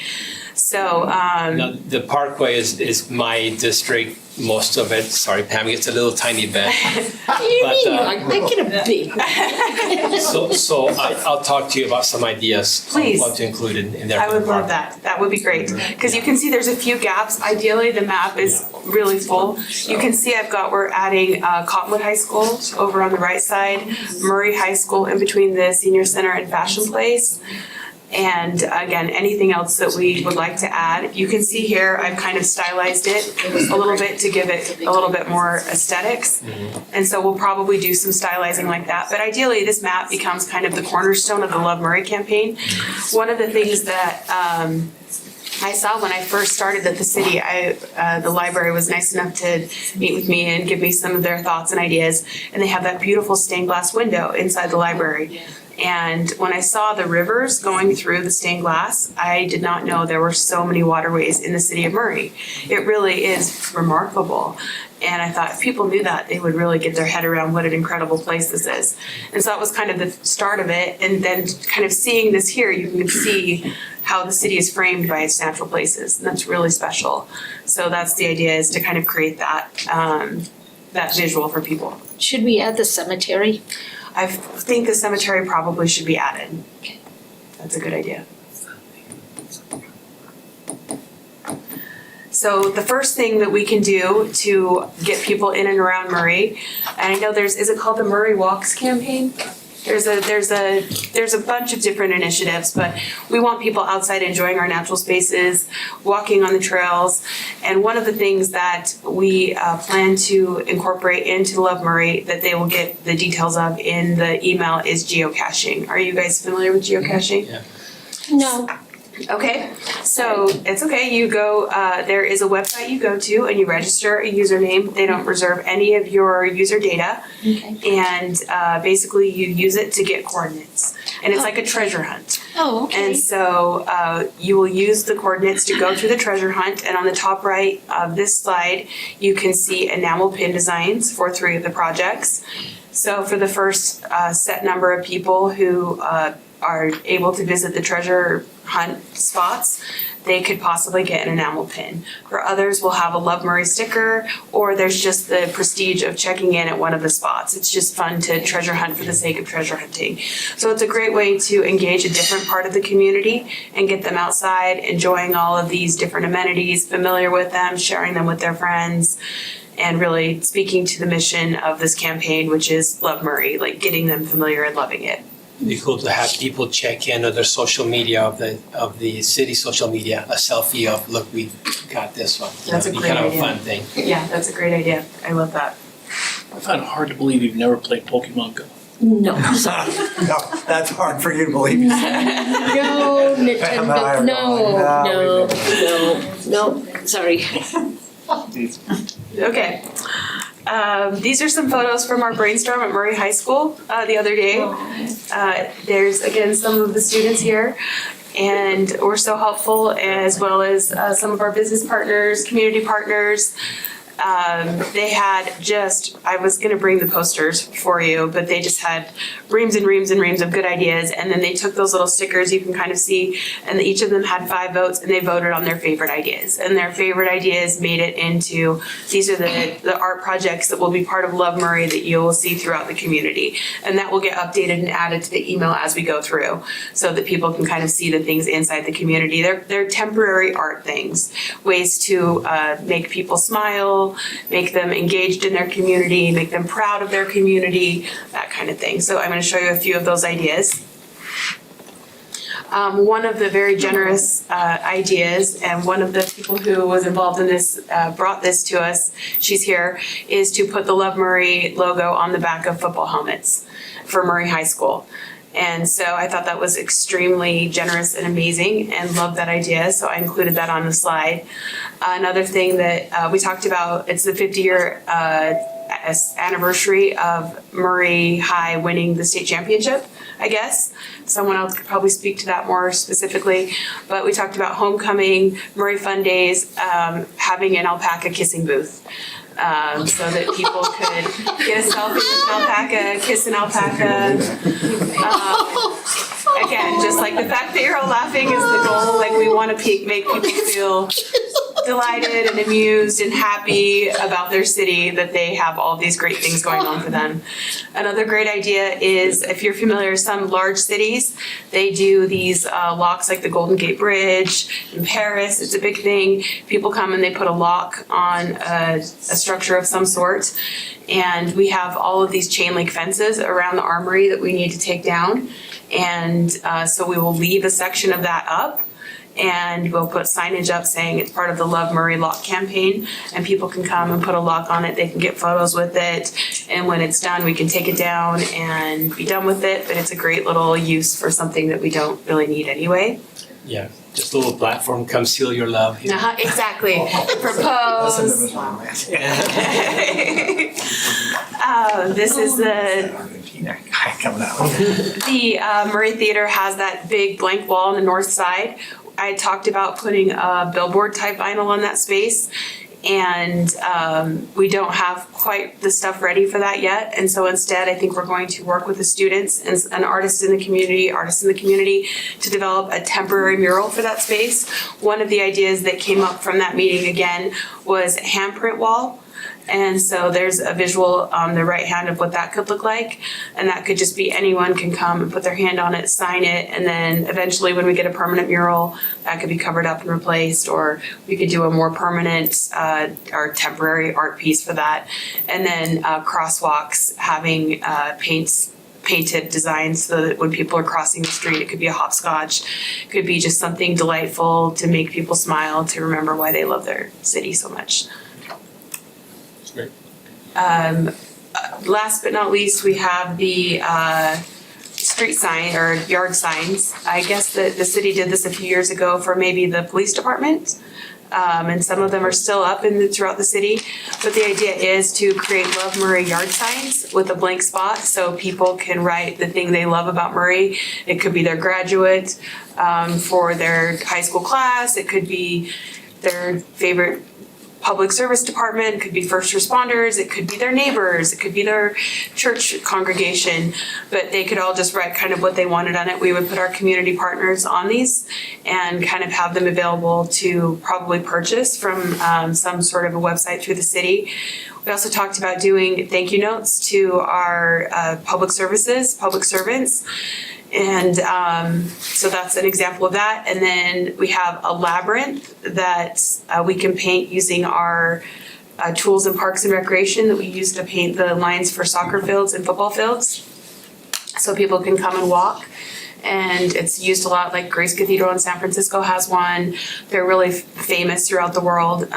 So, Now, the Parkway is my district, most of it. Sorry, Pam, it's a little tiny bit. What do you mean? Like, make it a big. So I'll talk to you about some ideas. Please. On what to include in there. I for the would love park. that. That would be great. Because you can see there's a few gaps. Ideally, the map is really full. You can see we're adding Cottonwood High School over on the right side, Murray High School in between the Senior Center and Fashion Place. And again, anything else that we would like to add. You can see here, I've kind of stylized it a little bit to give it a little bit more aesthetics. And so we'll probably do some stylizing like that. But ideally, this map becomes kind of the cornerstone of the Love Murray campaign. One of the things that I saw when I first started at the city, the library was nice enough to meet with me and give me some of their thoughts and ideas. And they have that beautiful stained glass window inside the library. And when I saw the rivers going through the stained glass, I did not know there were so many waterways in the city of Murray. It really is remarkable. And I thought if people knew that, they would really get their head around what an incredible place this is. And so that was kind of the start of it. And then kind of seeing this here, you can see how the city is framed by its natural places. And that's really special. So that's the idea, is to kind of create that, that visual for people. Should we add the cemetery? I think the cemetery probably should be added. Okay. That's a good idea. So the first thing that we can do to get people in and around Murray, and I know is it called the Murray Walks campaign? There's a bunch of different initiatives, but we want people outside enjoying our natural spaces, walking on the trails. And one of the things that we plan to incorporate into Love Murray that they will get the details of in the email is geocaching. Are you guys familiar with geocaching? Yeah. No. Okay, so it's okay. You go, there is a website you go to and you register a username. They don't reserve any of your user data. Okay. And basically you use it to get coordinates. And it's like a treasure hunt. Oh, okay. And so you will use the coordinates to go through the treasure hunt. And on the top right of this slide, you can see enamel pin designs for 3 of the projects. So for the first set number of people who are able to visit the treasure hunt spots, they could possibly get an enamel pin. For others, we'll have a Love Murray sticker, or there's just the prestige of checking in at one of the spots. It's just fun to treasure hunt for the sake of treasure hunting. So it's a great way to engage a different part of the community and get them outside, enjoying all of these different amenities, familiar with them, sharing them with their friends, and really speaking to the mission of this campaign, which is Love Murray, like getting them familiar and loving it. It'd be cool to have people check in on their social media of the city social media, a selfie of, look, we got this one. That's a That'd be great kind of idea. a fun thing. Yeah, that's a great idea. I love that. I find it hard to believe you've never played Pokemon Go. No. No, that's hard for you to believe. No, Nintendo, no, sorry. Okay. These are some photos from our brainstorm at Murray High School the other day. There's, again, some of the students here, and we're so helpful, as well as some of our business partners, community partners. They had I was gonna bring the posters for you, but they just had reams and reams and reams of good ideas, and then they took those little stickers you can kind of see, and each of them had 5 votes, and they voted on their favorite ideas. And their favorite ideas made it into, these are the art projects that will be part of Love Murray that you will see throughout the community. And that will get updated and added to the email as we go through, so that people can kind of see the things inside the community. They're temporary art things, ways to make people smile, make them engaged in their community, make them proud of their community, that kind of thing. So I'm going to show you a few of those ideas. One of the very generous ideas, and one of the people who was involved in this, brought this to us, she's here, is to put the Love Murray logo on the back of football helmets for Murray High School. And so I thought that was extremely generous and amazing, and loved that idea, so I included that on the slide. Another thing that we talked about, it's the 50-year anniversary of Murray High winning the state championship, I guess. Someone else could probably speak to that more specifically. But we talked about homecoming, Murray Fun Days, having an alpaca kissing booth. So that people could get a selfie with an alpaca, kiss an alpaca. Again, just like the fact that you're all laughing is the goal. Like, we want to make people feel delighted and amused and happy about their city that they have all these great things going on for them. Another great idea is, if you're familiar, some large cities, they do these locks like the Golden Gate Bridge in Paris. It's a big thing. People come and they put a lock on a structure of some sort. And we have all of these chain link fences around the armory that we need to take down. And so we will leave a section of that up. And we'll put signage up saying it's part of the Love Murray Lock campaign, and people can come and put a lock on it. They can get photos with it, and when it's done, we can take it down and be done with it. But it's a great little use for something that we don't really need anyway. Yeah, just a little platform, come seal your love. You know? Exactly. Listen to Propose. Ms. Romance. This is the Argentina guy coming out. The Murray Theater has that big blank wall on the north side. I had talked about putting a billboard type vinyl on that space, and we don't have quite the stuff ready for that yet. And so instead, I think we're going to work with the students and artists in the community to develop a temporary mural for that space. One of the ideas that came up from that meeting again was a handprint wall. And so there's a visual on the right hand of what that could look like. And that could just be anyone can come and put their hand on it, sign it, and then eventually when we get a permanent mural, that could be covered up and replaced, or we could do a more permanent or temporary art piece for that. And then crosswalks having painted designs so that when people are crossing the street, it could be a hopscotch, it could be just something delightful to make people smile, to remember why they love their city so much. Great. Last but not least, we have the street sign or yard signs. I guess that the city did this a few years ago for maybe the police department. And some of them are still up throughout the city. But the idea is to create Love Murray yard signs with a blank spot so people can write the thing they love about Murray. It could be their graduate for their high school class. It could be their favorite public service department, it could be first responders, it could be their neighbors, it could be their church congregation, but they could all just write kind of what they wanted on it. We would put our community partners on these and kind of have them available to probably purchase from some sort of a website through the city. We also talked about doing thank you notes to our public servants. And so that's an example of that. And then we have a labyrinth that we can paint using our tools in Parks and Recreation that we use to paint the lines for soccer fields and football fields. So people can come and walk. And it's used a lot, like Grace Cathedral in San Francisco has one. They're really famous throughout the world,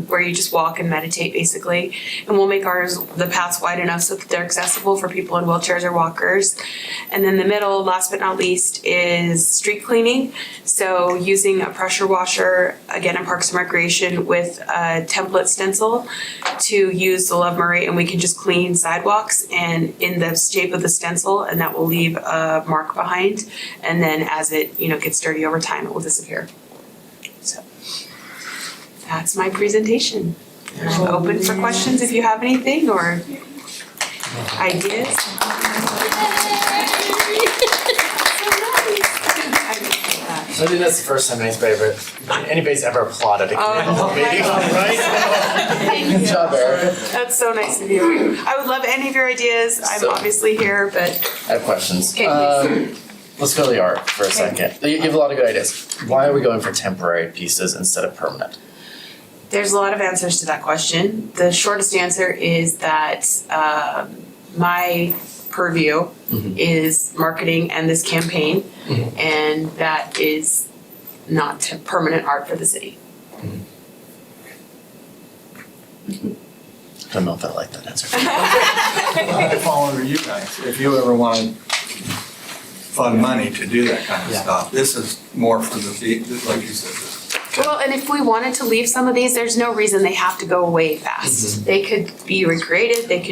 where you just walk and meditate basically. And we'll make the paths wide enough so that they're accessible for people in wheelchairs or walkers. And then the middle, last but not least, is street cleaning. So using a pressure washer, again in Parks and Recreation, with a template stencil to use the Love Murray, and we can just clean sidewalks and in the shape of the stencil, and that will leave a mark behind. And then as it gets dirty over time, it will disappear. So that's my presentation. And I'm open for questions if you have anything or ideas. I think that's the first time anybody's ever applauded a community meeting. Thank Good you. job, Erica. That's so nice of you. I would love any of your ideas. I'm So- obviously here, but I have questions. Okay, please. Let's go to the art for a second. You have a lot of good ideas. Why are we going for temporary pieces instead of permanent? there's a lot of answers to that question. The shortest answer is that my purview is marketing and this campaign, and that is not permanent art for the city. Don't know if I like that answer. I fall under you guys. If you ever want to fund money to do that kind of Yeah. stuff, this is more for the, like you said. Well, and if we wanted to leave some of these, there's no reason they have to go away fast. They could be recreated, it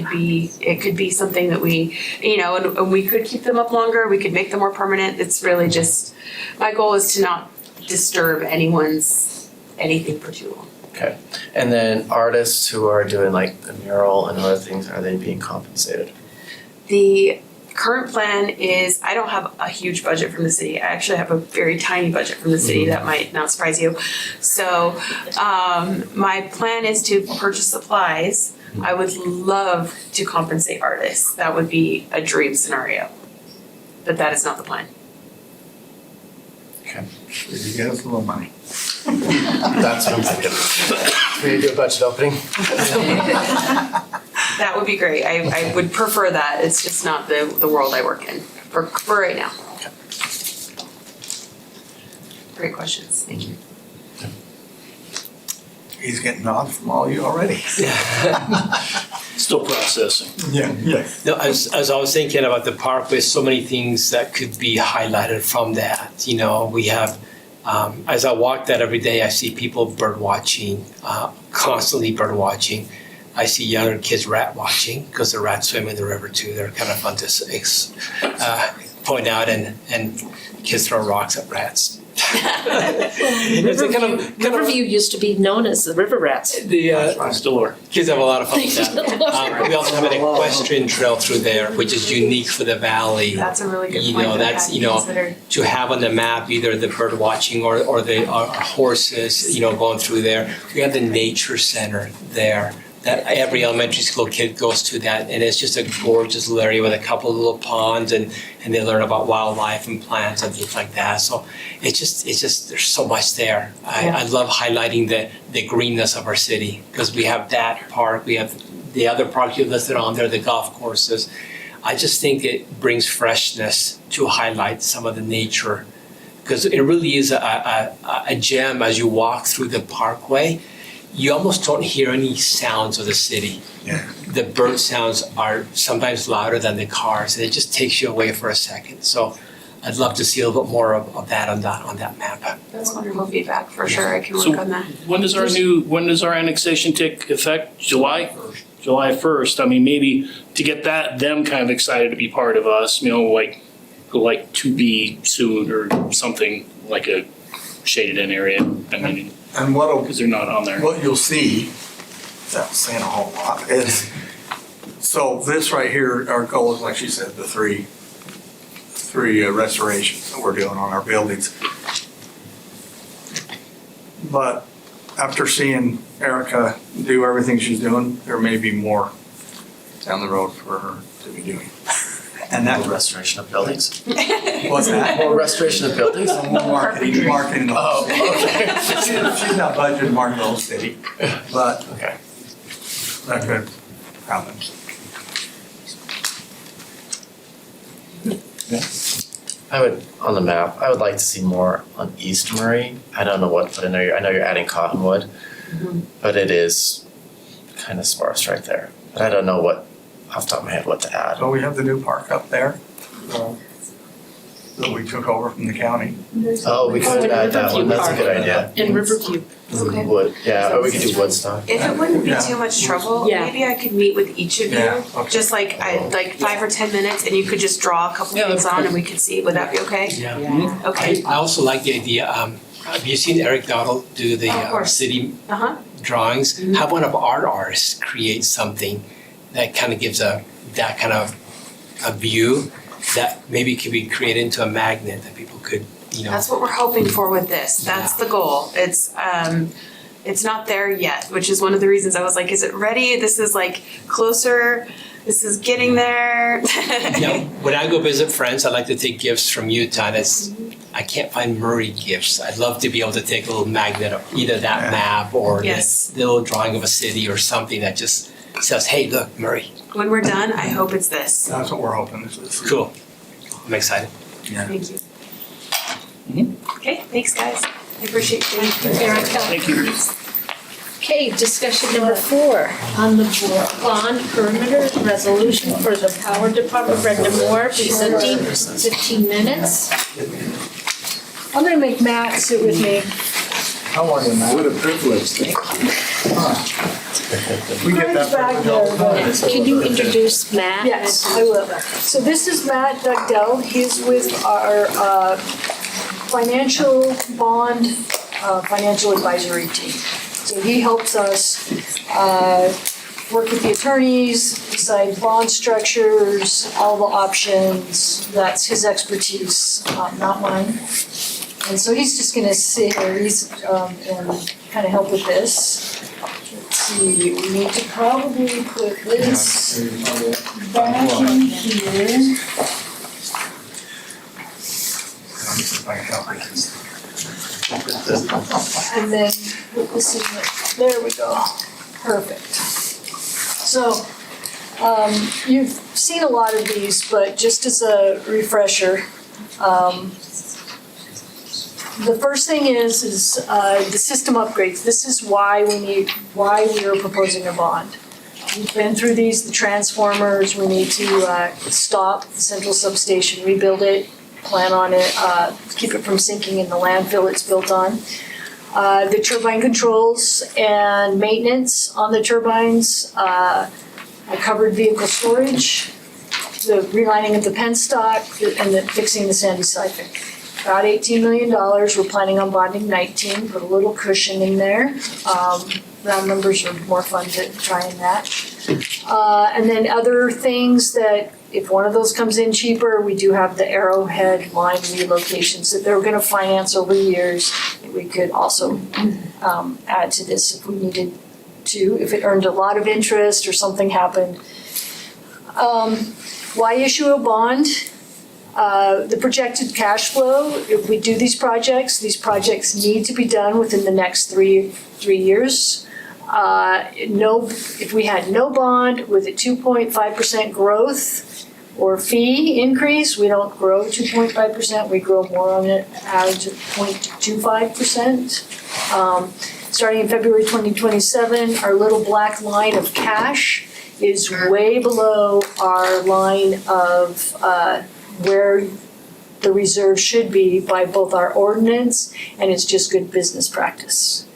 could be something that we, and we could keep them up longer, we could make them more permanent. It's really just, my goal is to not disturb anything for too long. Okay. And then artists who are doing like the mural and other things, are they being compensated? The current plan is, I don't have a huge budget from the city. I actually have a very tiny budget from the city. That might not surprise you. So my plan is to purchase supplies. I would love to compensate artists. That would be a dream scenario. But that is not the plan. Did you get us a little money? That's what I'm thinking. We do a budget opening. That would be great. I would prefer that. It's just not the world I work in for right now. Great questions. Thank you. He's getting nods from all you already. Still processing. Yeah. No, as I was thinking about the parkway, so many things that could be highlighted from that. You know, we have, as I walk that every day, I see people bird watching, constantly bird watching. I see younger kids rat watching because the rats swim in the river too. They're kind of fun to point out, and kids throw rocks at rats. It's a kind of Riverview used to be known as the River Rats. the Still are. kids have a lot of fun with that. We also have an equestrian trail through there, which is unique for the valley. That's a really good You point. know, that I that's, hadn't you know, considered. to have on the map either the bird watching or the horses, you know, going through there. We have the nature center there that every elementary school kid goes to that, and it's just a gorgeous little area with a couple of little ponds, and they learn about wildlife and plants and things like that. So it's just there's so much there. I love highlighting the greenness of our city because we have that park, we have the other parks you listed on there, the golf courses. I just think it brings freshness to highlight some of the nature because it really is a gem as you walk through the parkway. You almost don't hear any sounds of the city. Yeah. The bird sounds are sometimes louder than the cars, and it just takes you away for a second. So I'd love to see a little bit more of that on that map. That's wonderful feedback, for sure. I can So work on that. when does our annexation take effect? July 1st. I mean, maybe to get them kind of excited to be part of us, you know, like to be soon or something like a shaded in area. I mean, And because they're not on there. what you'll see, without saying a whole lot, is, so this right here, our goal is, like she said, the three restorations that we're doing on our buildings. But after seeing Erica do everything she's doing, there may be more down the road for her to be doing. And More that, restoration of buildings. what's that? More restoration of buildings. Marketing the whole city. Oh, She's not budgeted to market the whole city, but okay. that could happen. I would, on the map, I would like to see more on East Murray. I don't know what, but I know you're adding Cottonwood, but it is kind of sparse right there. But I don't know what, off the top of my head, what to add. So we have the new park up there that we took over from the county. Oh, we could add that one. That's a good idea. In Riverview. Okay. Wood, yeah, or we could do Woodstock. If it wouldn't be Yeah. too much trouble, Yeah. maybe I could meet with each of you, Yeah, okay. just like 5 or 10 minutes, and you could just draw a couple Yeah, things that's on good. and we could see, would that be okay? Yeah. Okay. I also like the idea. Have you seen Eric Dowdle do the Of course. city Uh-huh. drawings? Have one of our artists create something that kind of gives that kind of a view that maybe could be created into a magnet that people could, you know. That's what we're hoping for with this. That's the goal. It's not there yet, which is one of the reasons I was like, is it ready? This is like closer. This is getting there. Yeah, when I go visit friends, I like to take gifts from Utah. I can't find Murray gifts. I'd love to be able to take a little magnet of either that Yeah. map or Yes. the little drawing of a city or something that just says, hey, look, Murray. When we're done, I hope it's this. That's what we're hoping this is. Cool. I'm excited. Yeah. Thank you. Okay, thanks guys. I appreciate you. Erica. Thank you. Okay, discussion number 4 on the bond perimeter resolution for the power department. Brenda Moore presenting, 15 minutes. I'm gonna make Matt sit with me. How are you, Matt? What a privilege. We get that. Fred's back there, but- Can you introduce Matt? Yes, I will. So this is Matt Dugdale. He's with our financial financial advisory team. So he helps us work with the attorneys, decide bond structures, all the options. That's his expertise, not mine. And so he's just gonna sit here, and kind of help with this. Let's see, we need to probably put this back in here. And then put this in there. There we go. Perfect. So, you've seen a lot of these, but just as a refresher, the first thing is the system upgrades. This is why we are proposing a bond. We've been through these, the transformers, we need to stop the central substation, rebuild it, plan on it, keep it from sinking in the landfill it's built on. The turbine controls and maintenance on the turbines, I covered vehicle storage, the relining of the penstock, and the fixing the Sandy siphon. About $18 million, we're planning on bonding 19, put a little cushion in there. Round numbers are more fun to try and match. And then other things that, if one of those comes in cheaper, we do have the Arrowhead line relocations that they're gonna finance over the years. We could also add to this if we needed to, if it earned a lot of interest or something happened. Why issue a bond? The projected cash flow, if we do these projects need to be done within the next three years. If we had no bond with a 2.5% growth or fee increase, we don't grow 2.5%, we grow more on it, average of 0.25%. Starting in February 2027, our little black line of cash is way below our line of where the reserve should be by both our ordinance and it's just good business practice.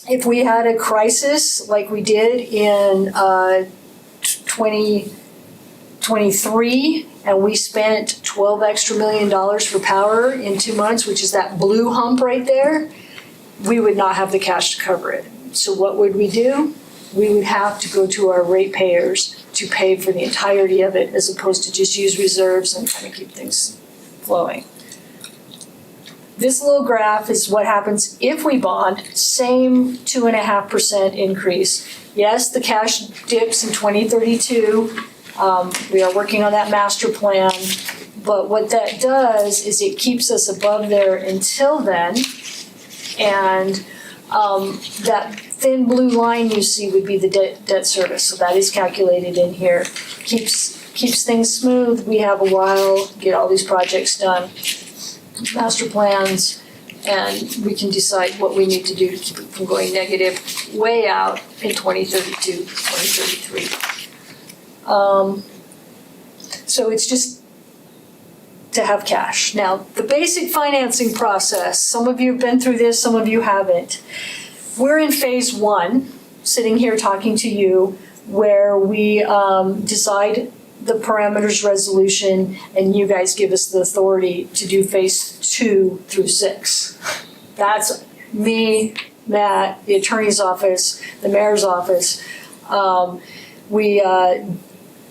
If we had a crisis like we did in 2023 and we spent $12 extra million for power in 2 months, which is that blue hump right there, we would not have the cash to cover it. So what would we do? We would have to go to our ratepayers to pay for the entirety of it as opposed to just use reserves and kind of keep things flowing. This little graph is what happens if we bond, same 2.5% increase. Yes, the cash dips in 2032. We are working on that master plan, but what that does is it keeps us above there until then. And that thin blue line you see would be the debt service, so that is calculated in here. Keeps things smooth. We have a while, get all these projects done, master plans, and we can decide what we need to do to keep it from going negative way out in 2032, 2033. So it's just to have cash. Now, the basic financing process, some of you have been through this, some of you haven't. We're in phase 1, sitting here talking to you, where we decide the parameters resolution and you guys give us the authority to do phase 2 through 6. That's me, Matt, the attorney's office, the mayor's office. We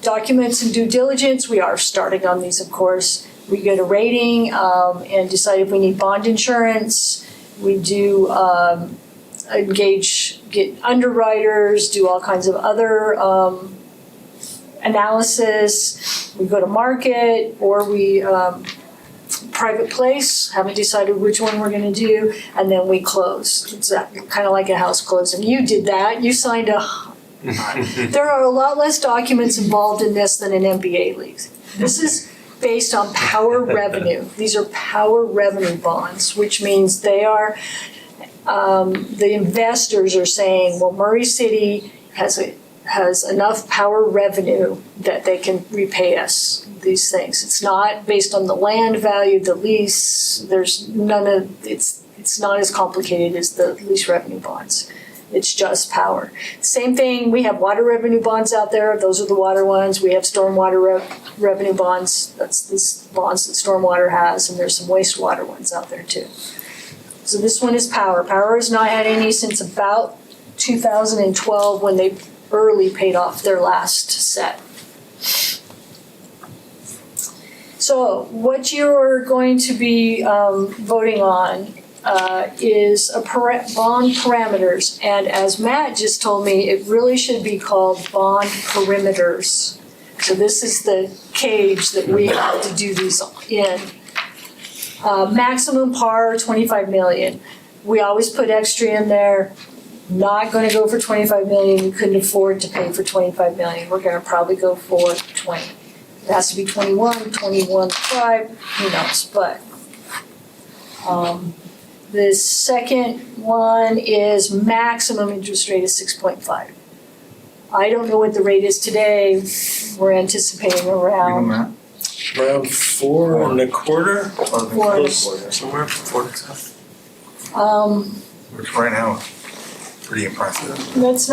documents and due diligence, we are starting on these, of course. We get a rating and decide if we need bond insurance. We do get underwriters, do all kinds of other analysis. We go to market, or we private place, haven't decided which one we're gonna do, and then we close. It's kind of like a house closing. You did that, you signed there are a lot less documents involved in this than an MBA lease. This is based on power revenue. These are power revenue bonds, which means they are, the investors are saying, well, Murray City has enough power revenue that they can repay us these things. It's not based on the land value, the lease, there's none of, it's not as complicated as the lease revenue bonds. It's just power. Same thing, we have water revenue bonds out there. Those are the water ones. We have stormwater revenue bonds. That's these bonds that stormwater has, and there's some wastewater ones out there too. So this one is power. Power has not had any since about 2012 when they early paid off their last set. So what you're going to be voting on is bond parameters. And as Matt just told me, it really should be called bond perimeters. So this is the cage that we have to do these in. Maximum par, 25 million. We always put extra in there. Not gonna go for 25 million, we couldn't afford to pay for 25 million. We're gonna probably go for 20. It has to be 21, 21.5, who knows, but. The second one is maximum interest rate is 6.5. I don't know what the rate is today. We're anticipating around Around Around 4.25. four. Somewhere 4.5. which right now is pretty impressive. It's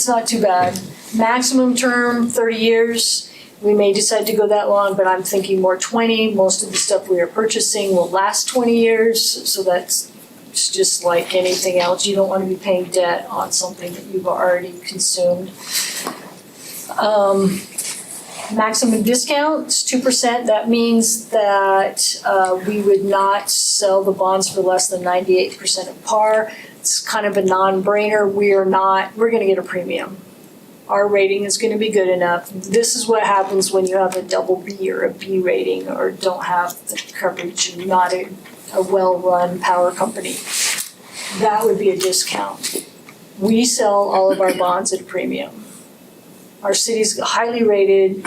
not too bad. Maximum term, 30 years. We may decide to go that long, but I'm thinking more 20. Most of the stuff we are purchasing will last 20 years, so it's just like anything else. You don't want to be paying debt on something that you've already consumed. Maximum discounts, 2%. That means that we would not sell the bonds for less than 98% of par. It's kind of a non-brainer. We're gonna get a premium. Our rating is gonna be good enough. This is what happens when you have a double B or a B rating or don't have the coverage and not a well-run power company. That would be a discount. We sell all of our bonds at a premium. Our city's highly rated,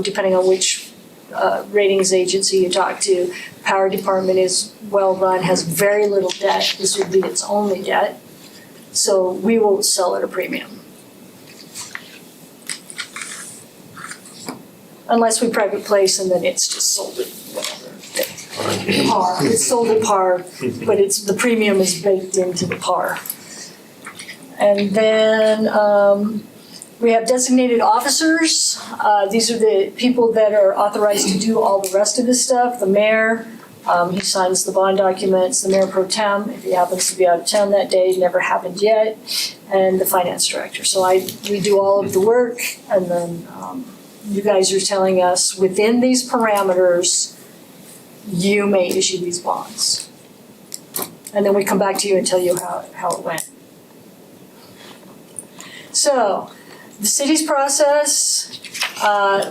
depending on which ratings agency you talk to. Power department is well-run, has very little debt. This would be its only debt. So we will sell at a premium. Unless we private place and then it's just sold at whatever. Par, it's sold at par, but the premium is baked into the par. And then, we have designated officers. These are the people that are authorized to do all the rest of this stuff. The mayor, he signs the bond documents. The mayor pro tem, if he happens to be out of town that day, never happened yet. And the finance director. So we do all of the work, and then you guys are telling us within these parameters, you may issue these bonds. And then we come back to you and tell you how it went. So, the city's process,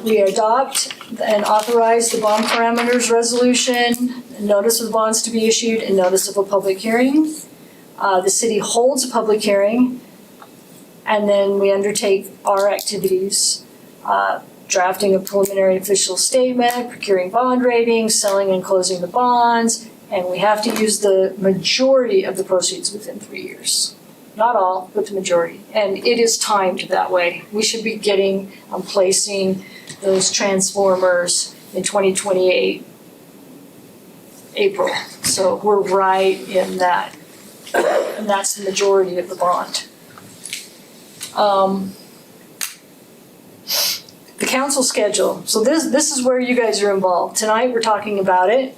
we adopt and authorize the bond parameters resolution, notice of bonds to be issued, and notice of a public hearing. The city holds a public hearing, and then we undertake our activities, drafting a preliminary official statement, procuring bond ratings, selling and closing the bonds, and we have to use the majority of the proceeds within 3 years. Not all, but the majority. And it is timed that way. We should be getting, placing those transformers in 2028, April. So we're right in that. And that's the majority of the bond. The council schedule. So this is where you guys are involved. Tonight we're talking about it.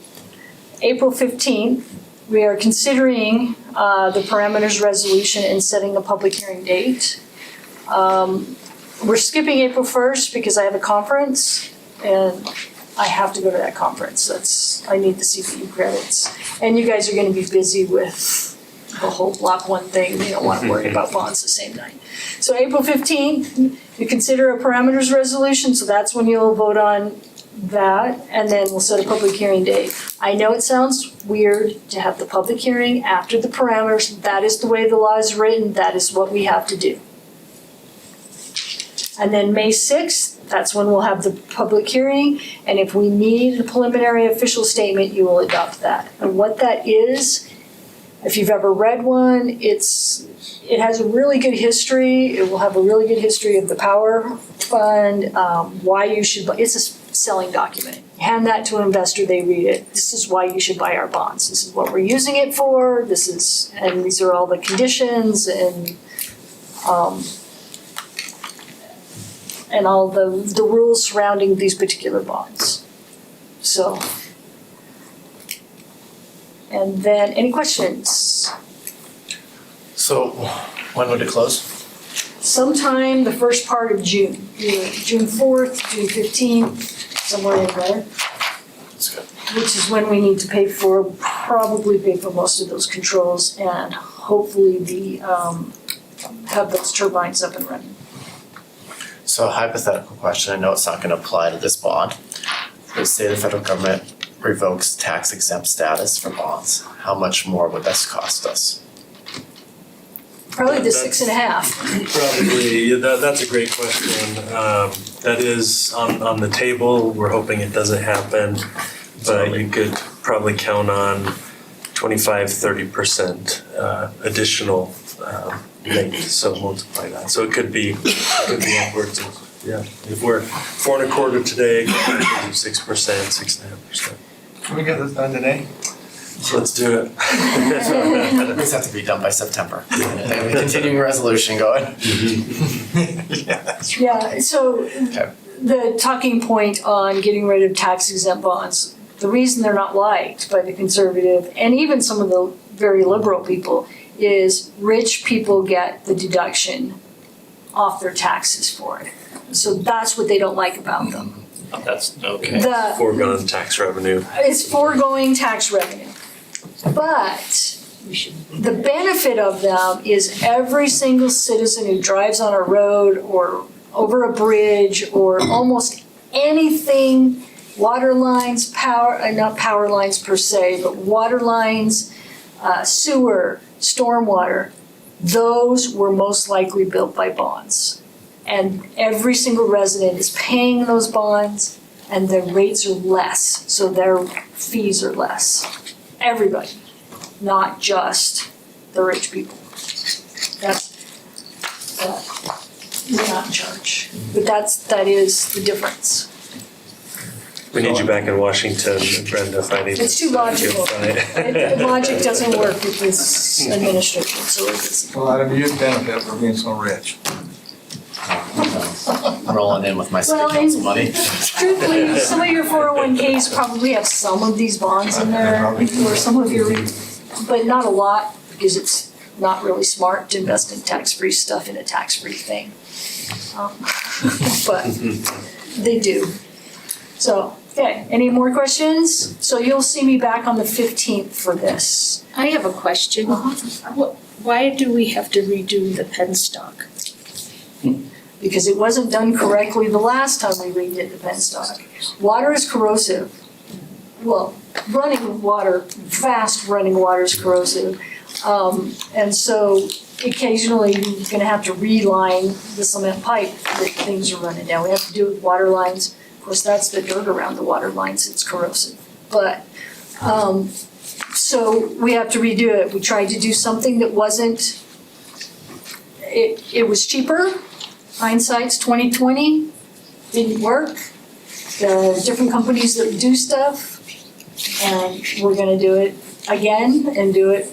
April 15th, we are considering the parameters resolution and setting a public hearing date. We're skipping April 1st because I have a conference and I have to go to that conference. I need the CPU credits. And you guys are gonna be busy with the whole Block 1 thing. You don't wanna worry about bonds the same night. So April 15th, you consider a parameters resolution, so that's when you'll vote on that, and then we'll set a public hearing date. I know it sounds weird to have the public hearing after the parameters. That is the way the law is written. That is what we have to do. And then May 6th, that's when we'll have the public hearing, and if we need a preliminary official statement, you will adopt that. And what that is, if you've ever read one, it has a really good history. It will have a really good history of the power fund, why you should, it's a selling document. Hand that to an investor, they read it. This is why you should buy our bonds. This is what we're using it for. And these are all the conditions and all the rules surrounding these particular bonds. So, and then any questions? So when would it close? sometime the first part of June, either June 4th, June 15th, somewhere in there. That's good. Which is when we need to probably pay for most of those controls and hopefully have those turbines up and running. So hypothetical question, I know it's not gonna apply to this bond, but say the federal government revokes tax exempt status for bonds, how much more would this cost us? Probably the That's- 6.5. Probably, that's a great question. That is on the table. We're hoping it doesn't happen, but you could probably count on 25-30% additional rate, so multiply that. So it could be upwards of, yeah. If we're 4.25 today, it could be 6%, 6.5%. Can we get this done today? So let's do it. This has to be done by September. Continuing resolution going. Yeah, so Okay. the talking point on getting rid of tax exempt bonds, the reason they're not liked by the conservative and even some of the very liberal people is rich people get the deduction off their taxes for it. So that's what they don't like about them. That's, okay. Foregone tax revenue. It's foregoing tax revenue. But the benefit of them is every single citizen who drives on a road or over a bridge or almost anything, water lines, not power lines per se, but water lines, sewer, stormwater, those were most likely built by bonds. And every single resident is paying those bonds and their rates are less, so their fees are less. Everybody, not just the rich people. We're not in charge, but that is the difference. We need you back in Washington, Brenda, fighting. It's too logical. The logic doesn't work with this administration, so it's. A lot of you benefit from being so rich. I'm rolling in with my city Well, council money. Truthfully, some of your 401ks probably have some of these bonds in there, or some of your, but not a lot, because it's not really smart to invest in tax-free stuff in a tax-free thing. But they do. So, okay, any more questions? So you'll see me back on the 15th for this. I have a question. Why do we have to redo the penstock? Because it wasn't done correctly the last time we redid the penstock. Water is corrosive. Well, running water, fast running water is corrosive. And so occasionally you're gonna have to reline the cement pipe that things are running down. We have to do it with water lines. Of course, that's the dirt around the water lines, it's corrosive. But, so we have to redo it. We tried to do something that wasn't, it was cheaper. Hindsight's 20/20, didn't work. There are different companies that do stuff, and we're gonna do it again and do it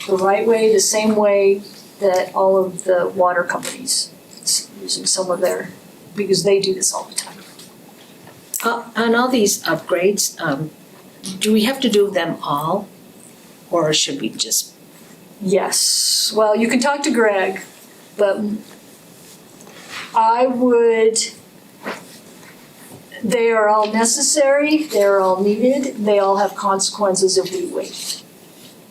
the right way, the same way that all of the water companies using some of their, because they do this all the time. On all these upgrades, do we have to do them all? Or should we just? Yes, well, you can talk to Greg, but I would, they are all necessary, they're all needed, they all have consequences if we wait.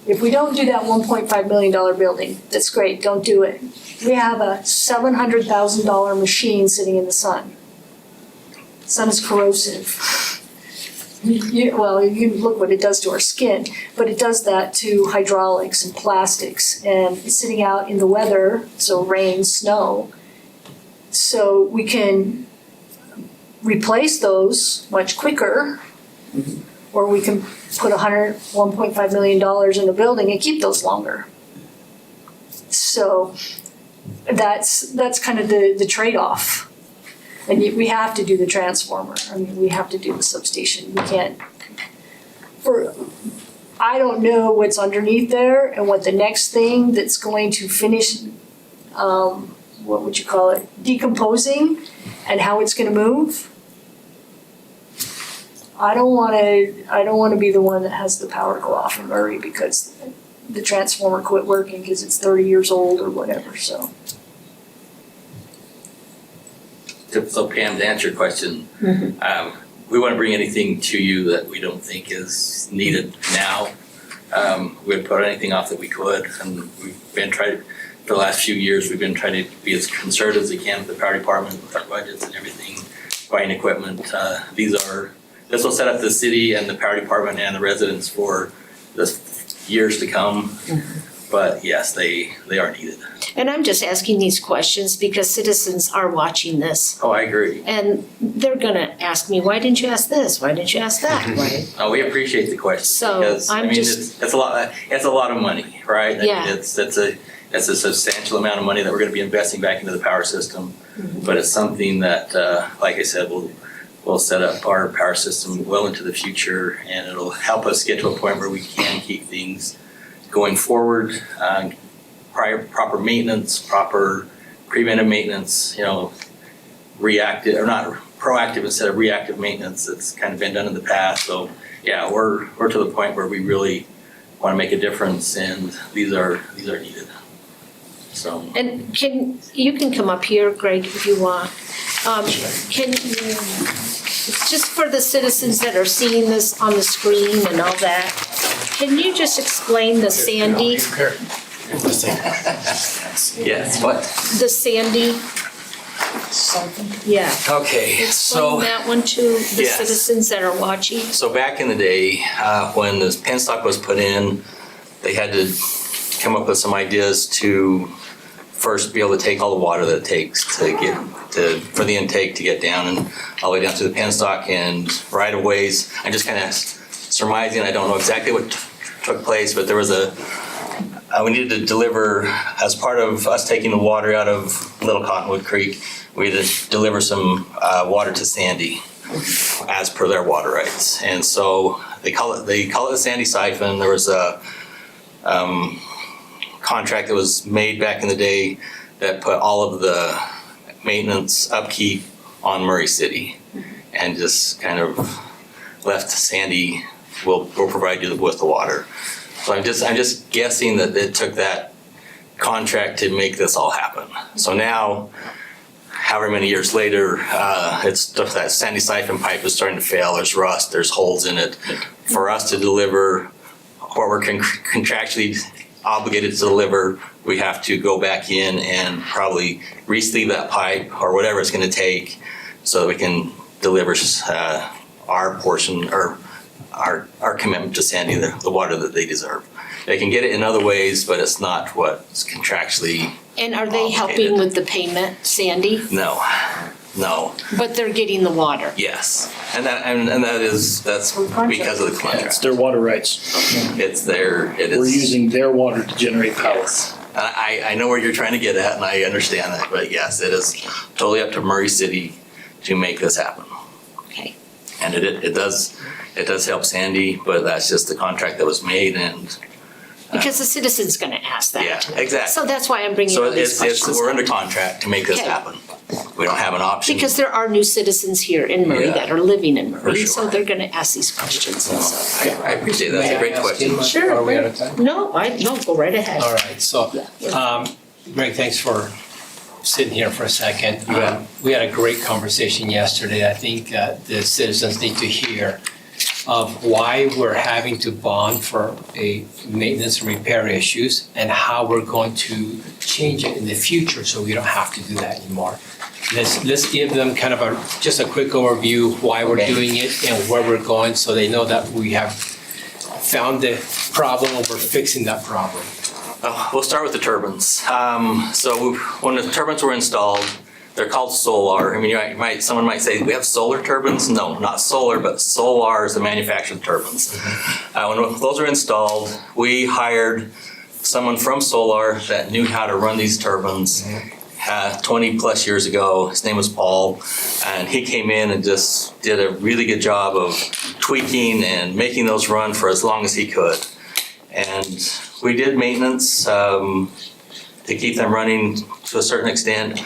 If we don't do that $1.5 million building, that's great, don't do it. We have a $700,000 machine sitting in the sun. The sun is corrosive. Well, you look what it does to our skin, but it does that to hydraulics and plastics, and it's sitting out in the weather, so rain, snow. So we can replace those much quicker, or we can put $1.5 million in a building and keep those longer. So that's kind of the trade-off. And we have to do the transformer. I mean, we have to do the substation. We can't, I don't know what's underneath there and what the next thing that's going to finish, what would you call it, decomposing, and how it's gonna move. I don't wanna be the one that has the power go off in Murray because the transformer quit working because it's 30 years old or whatever, so. so Pam, to answer your question, we wouldn't bring anything to you that we don't think is needed now. We'd put anything off that we could, and we've been trying, for the last few years, we've been trying to be as conservative as we can with the power department, with our budgets and everything, buying equipment. This will set up the city and the power department and the residents for the years to come. But yes, they are needed. And I'm just asking these questions because citizens are watching this. Oh, I agree. And they're gonna ask me, why didn't you ask this? Why didn't you ask that? Why? Oh, we appreciate the question. So, because, I'm it's a lot of money, right? Yeah. I mean, it's a substantial amount of money that we're gonna be investing back into the power system. But it's something that, like I said, we'll set up our power system well into the future, and it'll help us get to a point where we can keep things going forward. Proper maintenance, proper preventive maintenance, reactive, or not proactive instead of reactive maintenance that's kind of been done in the past. So yeah, we're to the point where we really want to make a difference, and these are needed. So. And you can come up here, Greg, if you want. Can you, just for the citizens that are seeing this on the screen and all that, can you just explain the Sandy? Yes, what? The Sandy? Yeah. Okay, Explain that one to the Yes. citizens that are watching. So back in the day, when this penstock was put in, they had to come up with some ideas to first be able to take all the water that it takes for the intake to get down and all the way down to the penstock, and right of ways. I'm just kind of surmising. I don't know exactly what took place, but there was we needed to deliver, as part of us taking the water out of Little Cottonwood Creek, we had to deliver some water to Sandy as per their water rights. And so they call it the Sandy siphon. There was a contract that was made back in the day that put all of the maintenance upkeep on Murray City, and just kind of left Sandy, we'll provide you with the water. So I'm just guessing that it took that contract to make this all happen. So now, however many years later, that Sandy siphon pipe is starting to fail. There's rust, there's holes in it. For us to deliver what we're contractually obligated to deliver, we have to go back in and probably re-sleeve that pipe or whatever it's going to take so that we can deliver our portion or our commitment to Sandy, the water that they deserve. They can get it in other ways, but it's not what's contractually And are they helping with the payment, Sandy? No. But they're getting the water. Yes, that's because of the contract. It's their water rights. We're using their water to generate power. Yes. I know where you're trying to get at, and I understand that, but yes, it is totally up to Murray City to make this happen. Okay. And it does help Sandy, but that's just the contract that was made, and Because the citizen's gonna ask that. yeah, exactly. So that's why I'm bringing all So these questions we're up. under contract to make this Okay. happen. We don't have an option. Because there are new citizens here in Murray Yeah. that are living in Murray, For so sure. they're gonna ask these questions and so. I appreciate that. That's a great question. Sure. Are we out of time? No, go right ahead. All right, so, Greg, thanks for sitting here for a second. We had a great conversation yesterday. I think the citizens need to hear of why we're having to bond for a maintenance and repair issues and how we're going to change it in the future so we don't have to do that anymore. Let's give them kind of just a quick overview of why we're doing it and where we're going, so they know that we have found the problem and we're fixing that problem. We'll start with the turbines. So when the turbines were installed, they're called Solar. I mean, someone might say, we have solar turbines? No, not solar, but Solar is the manufactured turbines. When those were installed, we hired someone from Solar that knew how to run these turbines 20 plus years ago. His name was Paul, and he came in and just did a really good job of tweaking and making those run for as long as he could. And we did maintenance to keep them running to a certain extent,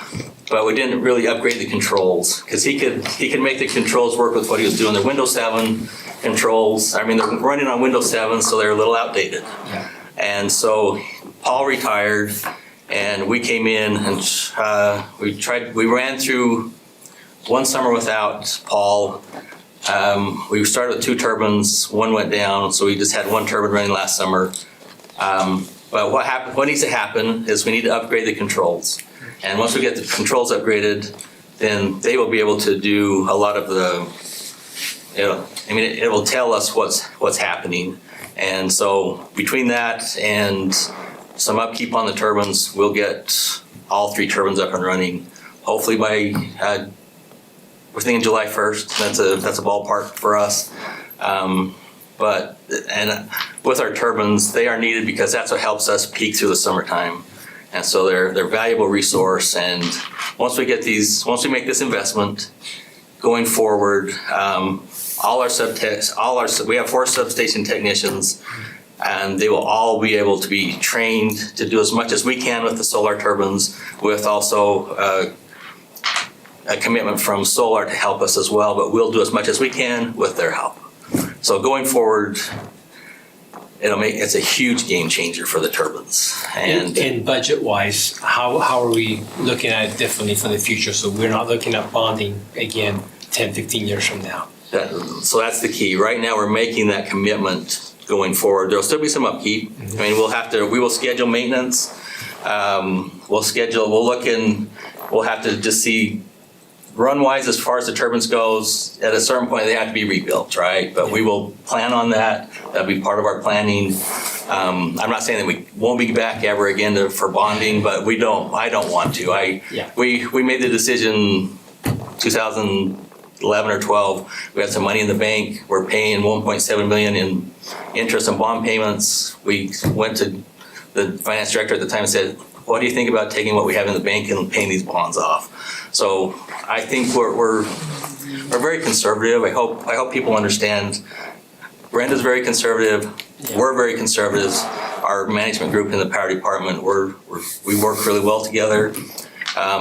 but we didn't really upgrade the controls because he could make the controls work with what he was doing. The Windows 7 controls, I mean, they're running on Windows 7, so they're a little outdated. Yeah. And so Paul retired, and we came in and we ran through one summer without Paul. We started with 2 turbines, one went down, so we just had 1 turbine running last summer. But what needs to happen is we need to upgrade the controls. And once we get the controls upgraded, then they will be able to do a lot of the, it will tell us what's happening. And so between that and some upkeep on the turbines, we'll get all 3 turbines up and running. Hopefully by, we're thinking July 1st. That's a ballpark for us. But with our turbines, they are needed because that's what helps us peak through the summertime. And so they're a valuable resource. And once we make this investment, going forward, we have 4 substation technicians, and they will all be able to be trained to do as much as we can with the Solar turbines, with also a commitment from Solar to help us as well, but we'll do as much as we can with their help. So going forward, it's a huge game changer for the turbines. And budget-wise, how are we looking at it differently for the future? So we're not looking at bonding again 10, 15 years from now. So that's the key. Right now, we're making that commitment going forward. There'll still be some upkeep. I mean, we will schedule maintenance. We'll have to just see run-wise, as far as the turbines goes, at a certain point, they have to be rebuilt, right? But we will plan on that. That'll be part of our planning. I'm not saying that we won't be back ever again for bonding, but I don't want to. We made the decision 2011 or 12. We had some money in the bank. We're paying $1.7 million in interest and bond payments. We went to the finance director at the time and said, what do you think about taking what we have in the bank and paying these bonds off? So I think we're very conservative. I hope people understand. Brenda's very conservative. Yeah. We're very conservative. Our management group in the power department, we work really well together.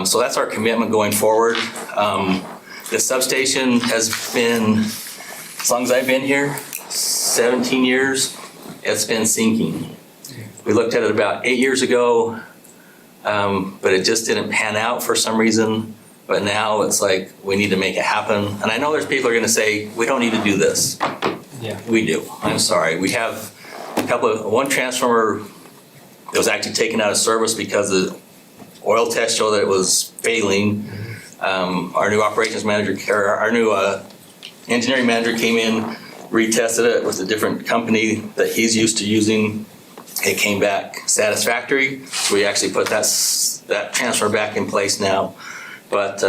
So that's our commitment going forward. The substation has been, as long as I've been here, 17 years, it's been sinking. We looked at it about 8 years ago. But it just didn't pan out for some reason. But now it's like, we need to make it happen. And I know there's people who are gonna say, we don't need to do this. Yeah. We do, I'm sorry. We have one transformer that was actually taken out of service because the oil test showed that it was failing. Our new operations manager, our new engineering manager came in, retested it with a different company that he's used to using. It came back satisfactory, so we actually put that transfer back in place now. But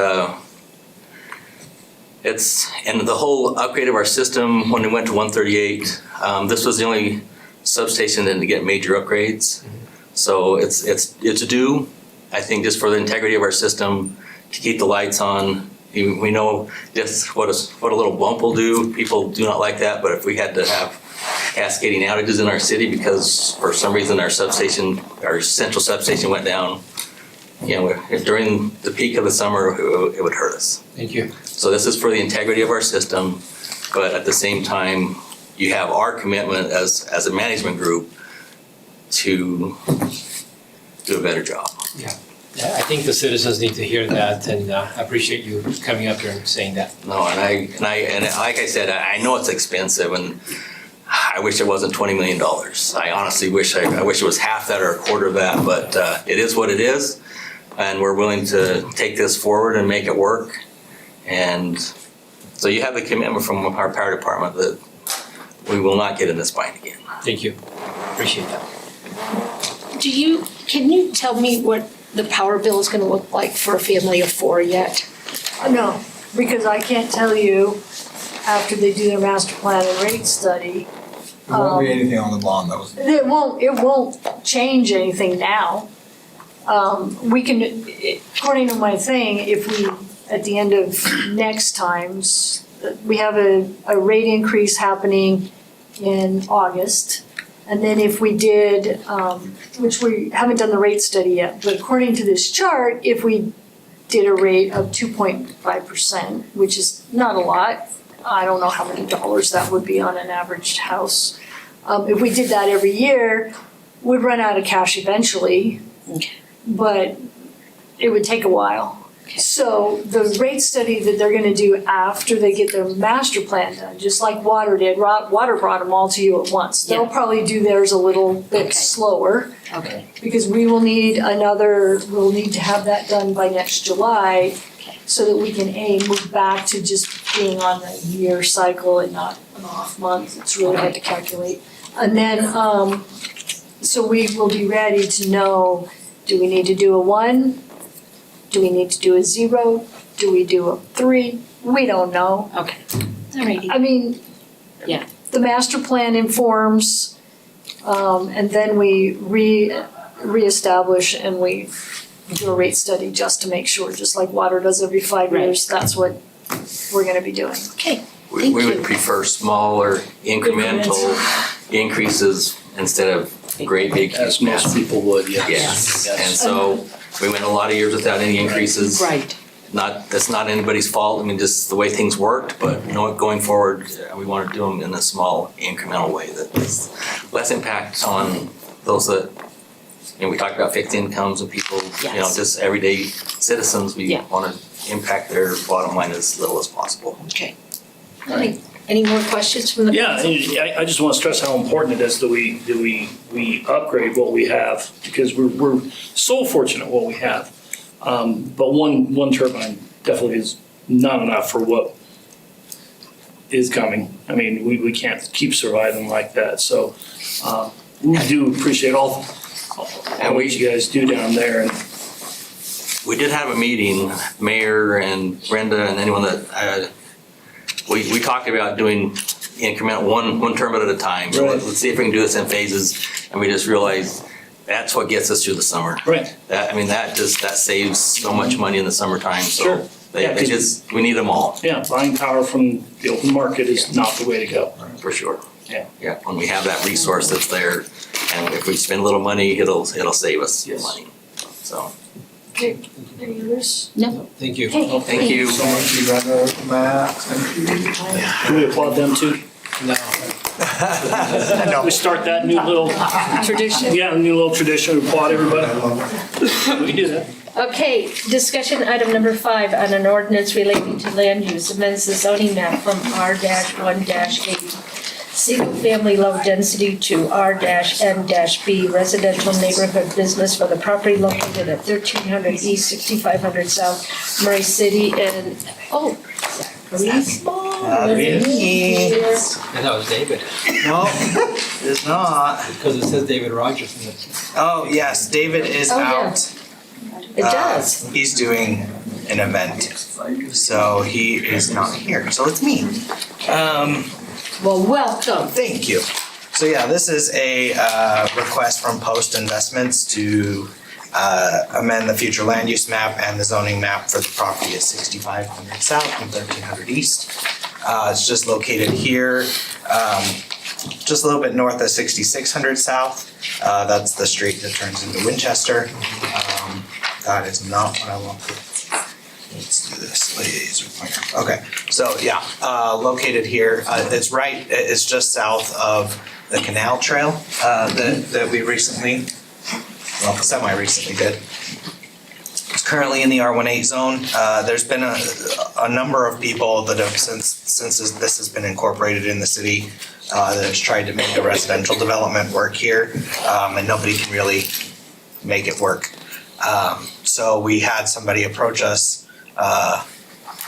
and the whole upgrade of our system when we went to 138, this was the only substation that didn't get major upgrades. So it's due, I think, just for the integrity of our system, to keep the lights on. We know just what a little bump will do. People do not like that, but if we had to have cascading outages in our city because for some reason our central substation went down, during the peak of the summer, it would hurt us. Thank you. So this is for the integrity of our system, but at the same time, you have our commitment as a management group to do a better job. Yeah. I think the citizens need to hear that, and I appreciate you coming up here and saying that. No, and like I said, I know it's expensive, and I wish it wasn't $20 million. I honestly wish it was half that or a quarter of that, but it is what it is, and we're willing to take this forward and make it work. And so you have the commitment from our power department that we will not get in this bind again. Thank you. Appreciate that. Can you tell me what the power bill is gonna look like for a family of 4 yet? No, because I can't tell you after they do their master plan and rate study. There won't be anything on the bond though. It won't change anything now. We can, according to my thing, if we, at the end of next times, we have a rate increase happening in August. And then if we did, which we haven't done the rate study yet, but according to this chart, if we did a rate of 2.5%, which is not a lot, I don't know how many dollars that would be on an average house. If we did that every year, we'd run out of cash eventually, Okay. but it would take a while. So the rate study that they're gonna do after they get their master plan done, just like Water did, Water brought them all to you at once. They'll Yeah. probably do theirs a little Okay. bit slower. Okay. Because we'll need to have that done by next July so that we can move back to just being on the year cycle and not an off month. It's really hard to calculate. And then, so we will be ready to know, do we need to do a 1? Do we need to do a 0? Do we do a 3? We don't know. Okay. Alrighty. I mean, Yeah. the master plan informs, and then we reestablish and we do a rate study just to make sure, just like Water does every 5 Right. years, that's what we're gonna be doing. Okay. We Thank would you. prefer smaller incremental increases instead of great big. As most people would, yes. Yes, and so we went a lot of years without any increases. Right. That's not anybody's fault, I mean, just the way things worked, but going forward, we want to do them in a small incremental way that's less impact on those that, we talked about fixed incomes and people, Yes. just everyday citizens, we Yeah. want to impact their bottom line as little as possible. Okay. All right. Any more questions from the Yeah, council? I just want to stress how important it is that we upgrade what we have, because we're so fortunate what we have. But one turbine definitely is not enough for what is coming. I mean, we can't keep surviving like that, so we do appreciate all what you guys do down there. And We did have a meeting, Mayor and Brenda and anyone that, we talked about doing incremental one term at a time. So Right. let's see if we can do this in phases, and we just realized that's what gets us through the summer. Right. That saves so much money in the summertime, Sure. so they Yeah, 'cause- just, we need them all, Yeah, buying power from the open market is not the way to go. for sure. Yeah. Yeah, when we have that resource that's there, and if we spend a little money, it'll save us Yes. money, so. Okay, any others? No. Thank you. Okay. Thank you. So much, you got the map, thank you. Can we applaud them too? No. We start that new little, Tradition. yeah, new little tradition, we applaud everybody. We can do that. Okay, discussion item number 5 on an ordinance relating to land use amends the zoning map from R-1-8 single-family low-density to R-M-B residential neighborhood business for the property located at 1300 East, 6500 South, Murray City, and, Zachary Small. Me. Here. And that was David, No, it's not. because it says David Rogers in the. Oh, yes, David is Oh, yeah. out. It does. He's doing an event, so he is not here. So it's me. Well, welcome. Thank you. So yeah, this is a request from Post Investments to amend the future land use map and the zoning map for the property at 6500 South and 1300 East. It's just located here, just a little bit north of 6600 South. That's the street that turns into Winchester. That is not what I want. Let's do this laser pointer. Okay, so yeah, located here, it's just south of the canal trail that we recently, well, semi-recently did. It's currently in the R18 zone. There's been a number of people that have, since this has been incorporated in the city, that has tried to make the residential development work here, and nobody can really make it work. So we had somebody approach us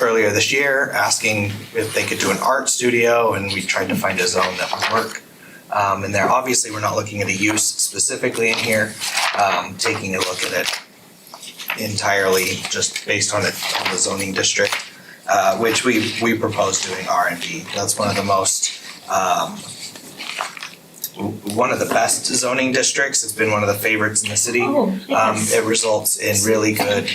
earlier this year asking if they could do an art studio, and we tried to find a zone that would work. And there, obviously, we're not looking at a use specifically in here, taking a look at it entirely just based on the zoning district, which we propose doing R&D. That's one of the most, one of the best zoning districts. It's been one of the favorites in the city. Oh, yes. It results in really good,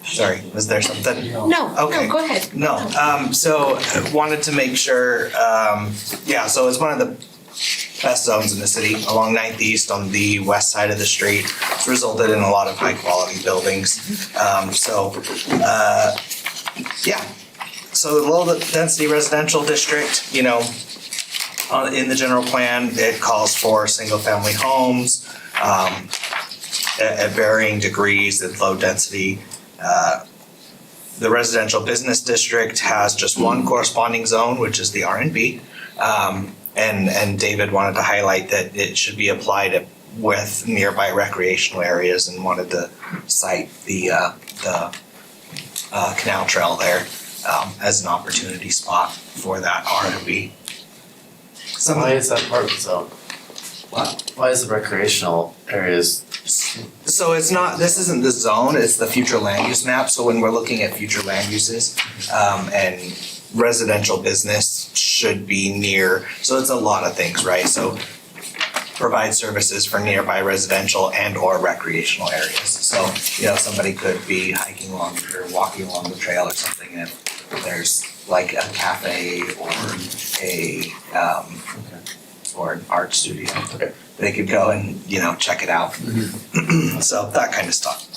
sorry, was there something? No, Okay. no, go ahead. No, so wanted to make sure, yeah, so it's one of the best zones in the city along 9th East on the west side of the street. It's resulted in a lot of high quality buildings. Yeah, so the low density residential district, In the general plan, it calls for single-family homes at varying degrees and low density. The residential business district has just one corresponding zone, which is the R&B. And David wanted to highlight that it should be applied with nearby recreational areas and wanted to cite the canal trail there as an opportunity spot for that R&B. Why is that part of the zone? What? Why is the recreational areas? So it's not, this isn't the zone, it's the future land use map. So when we're looking at future land uses, and residential business should be near, so it's a lot of things, right? So provide services for nearby residential and or recreational areas. So, somebody could be hiking along or walking along the trail or something, and there's like a cafe or an art studio. Okay. They could go and, check it out. So that kind of stuff.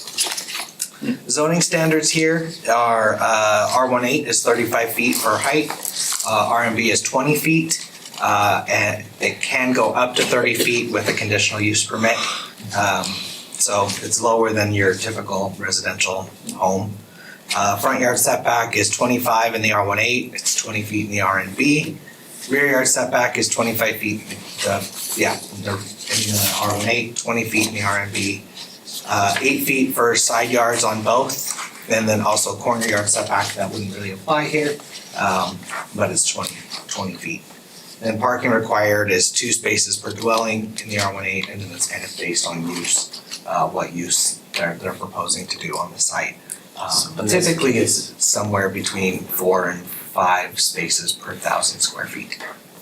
Zoning standards here are R18 is 35 feet for height, R&B is 20 feet, and it can go up to 30 feet with a conditional use permit. So it's lower than your typical residential home. Front yard setback is 25 in the R18, it's 20 feet in the R&B. Rear yard setback is 25 feet, in the R18, 20 feet in the R&B. 8 feet for side yards on both, and then also corner yard setback, that wouldn't really apply here, but it's 20 feet. And parking required is 2 spaces per dwelling in the R18, and then it's kind of based on use, what use they're proposing to do on the site. Typically, it's somewhere between 4 and 5 spaces per 1,000 square feet,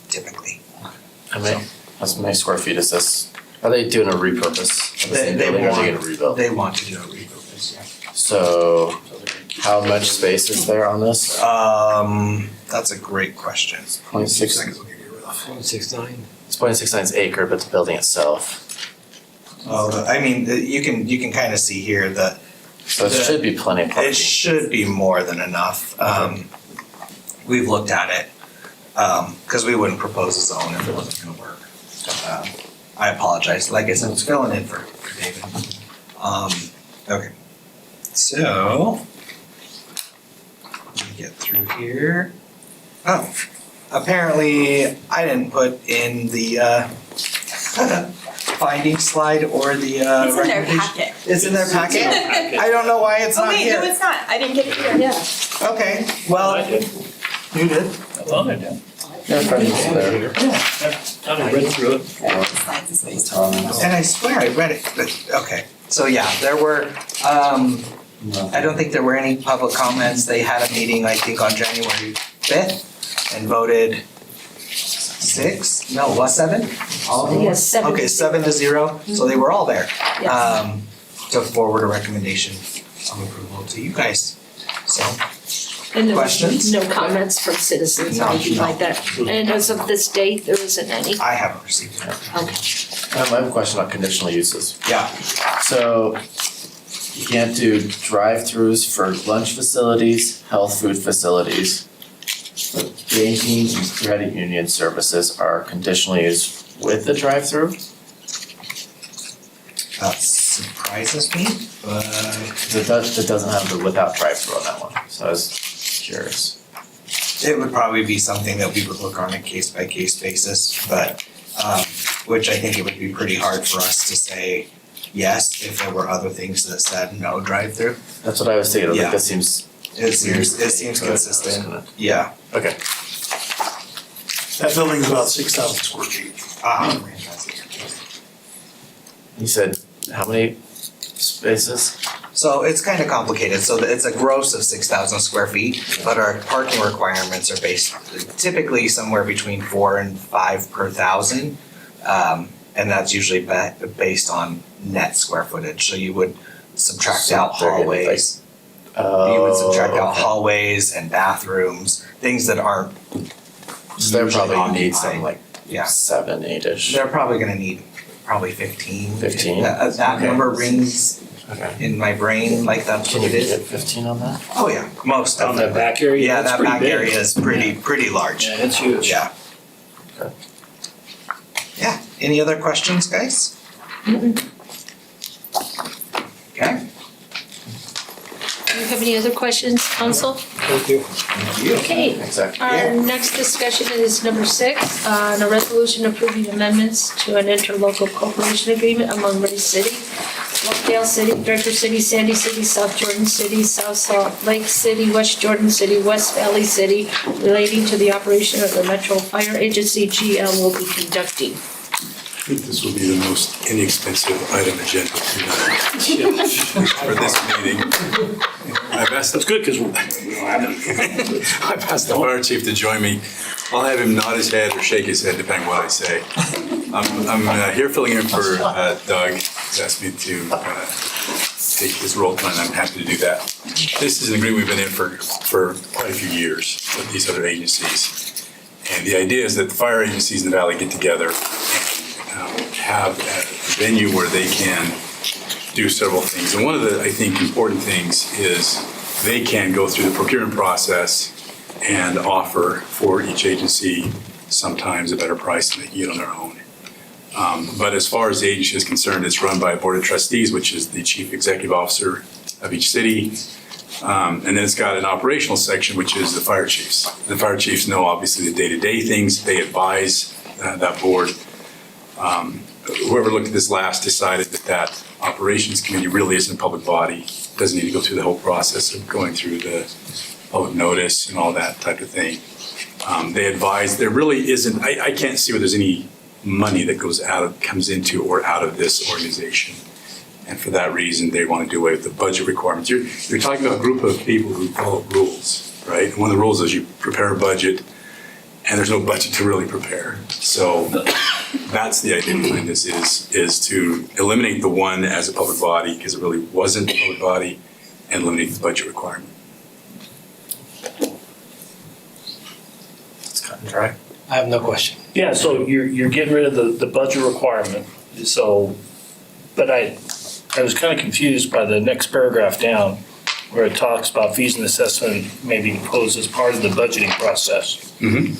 typically. How many square feet is this? Are they doing a repurpose of the same building, or are they gonna rebuild? They want to do a repurpose, yeah. So, how much space is there on this? That's a great question. 0.6. 0.69. It's 0.69 acre, but the building itself. Oh, I mean, you can kind of see here that. So it should be plenty of parking. It should be more than enough. We've looked at it, because we wouldn't propose a zone if it wasn't gonna work. I apologize, like I said, I was filling in for David. Okay, so, let me get through here. Oh, apparently I didn't put in the finding slide or the It's in their recommendation. packet. It's in their packet? I don't know why it's Oh not wait, here. no, it's not. I didn't get it here. Yeah. Okay, well, I did. you did. I thought I did. They're friendly there. I read through it. Slides is based on. And I swear I read it, but, okay. So yeah, there were, I don't think there were any public comments. They had a meeting, I think, on January 5th and voted 7? All of them? Yes, 7. Okay, 7-0, so they were all there. Yes. To forward a recommendation of approval to you guys, so. And there was Questions? no comments from citizens or No, anything no. like that? And as of this date, there isn't any? I haven't received it. Okay. I have a question on conditional uses. Yeah, So, you can't do drive-throughs for lunch facilities, health food facilities. But banking and credit union services are conditional use with the drive-through? that surprises me, but. It doesn't have the without drive-through on that one, so I was curious. It would probably be something that we would look on a case-by-case basis, but, which I think it would be pretty hard for us to say yes if there were other things that said no drive-through. That's what I was thinking, Yeah. like this seems It seems but I was consistent, gonna- yeah. Okay. That building's about 6,000 square feet. You said how many spaces? So it's kind of complicated, so it's a gross of 6,000 square feet, but our parking requirements are based typically somewhere between 4 and 5 per 1,000. And that's usually based on net square footage, so you would subtract So out they're gonna, like- hallways. You would subtract out okay. hallways and bathrooms, things that aren't So they usually probably need occupied. some like Yeah. 7, 8-ish. They're probably gonna need probably 15. 15? That Okay. number rings Okay. in my brain like that's Can what you it is. get 15 on that? Oh yeah, most On of that them. back area, Yeah, that's that pretty back big. area is pretty large. Yeah, it's huge. Yeah. Yeah, any other questions, guys? Okay. Do you have any other questions, council? Thank you. Okay, our next discussion is number 6, on a resolution approving amendments to an interlocal cooperation agreement among Murray City, Lockdale City, Director City, Sandy City, South Jordan City, South Salt Lake City, West Jordan City, West Valley City, relating to the operation of the Metro Fire Agency GL will be conducting. I think this will be the most inexpensive item agenda tonight for this meeting. I've asked, That's good, because I've asked the fire chief to join me. I'll have him nod his head or shake his head, depending on what I say. I'm here filling in for Doug. He's asked me to take his role tonight, and I'm happy to do that. This is an agreement we've been in for quite a few years with these other agencies. And the idea is that the fire agencies in the valley get together and have a venue where they can do several things. And one of the, I think, important things is they can go through the procurement process and offer for each agency sometimes a better price than they can get on their own. But as far as the agency is concerned, it's run by a board of trustees, which is the chief executive officer of each city. And then it's got an operational section, which is the fire chiefs. The fire chiefs know obviously the day-to-day things. They advise that board. Whoever looked at this last decided that operations committee really isn't a public body. Doesn't need to go through the whole process of going through the public notice and all that type of thing. They advise, there really isn't, I can't see where there's any money that comes into or out of this organization. And for that reason, they want to do away with the budget requirements. You're talking about a group of people who follow rules, right? And one of the rules is you prepare a budget and there's no budget to really prepare. So that's the idea behind this is to eliminate the one as a public body because it really wasn't a public body and eliminate the budget requirement. It's cut and dry. I have no question. yeah, so you're getting rid of the budget requirement. So, but I was kind of confused by the next paragraph down where it talks about fees and assessment may be imposed as part of the budgeting process. Mm-hmm.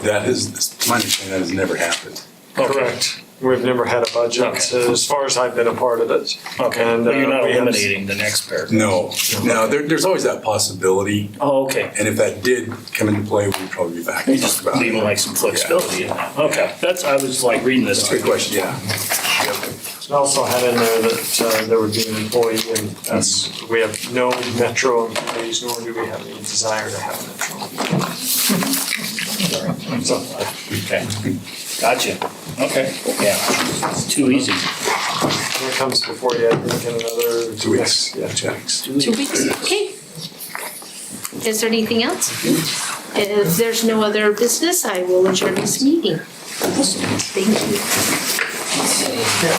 That is, my understanding, that has never happened. Correct. We've never had a budget, Okay. as far as I've been a part of it. Okay, And, but you're not we have- eliminating the next paragraph. No, there's always that possibility. Oh, okay. And if that did come into play, we'd probably be back You and talk just about it. leaving like some flexibility in that. Okay, I was like reading this. That's a good question, yeah. We also had in there that there would be an employee, and that's, we have no Metro employees, nor do we have any desire to have Metro. So, Okay, gotcha. Okay, yeah, it's too easy. when it comes before you, I think in another 2 weeks. Yeah, 2 weeks. 2 weeks, okay. Is there anything else? If there's no other business, I will adjourn this meeting. Thank you.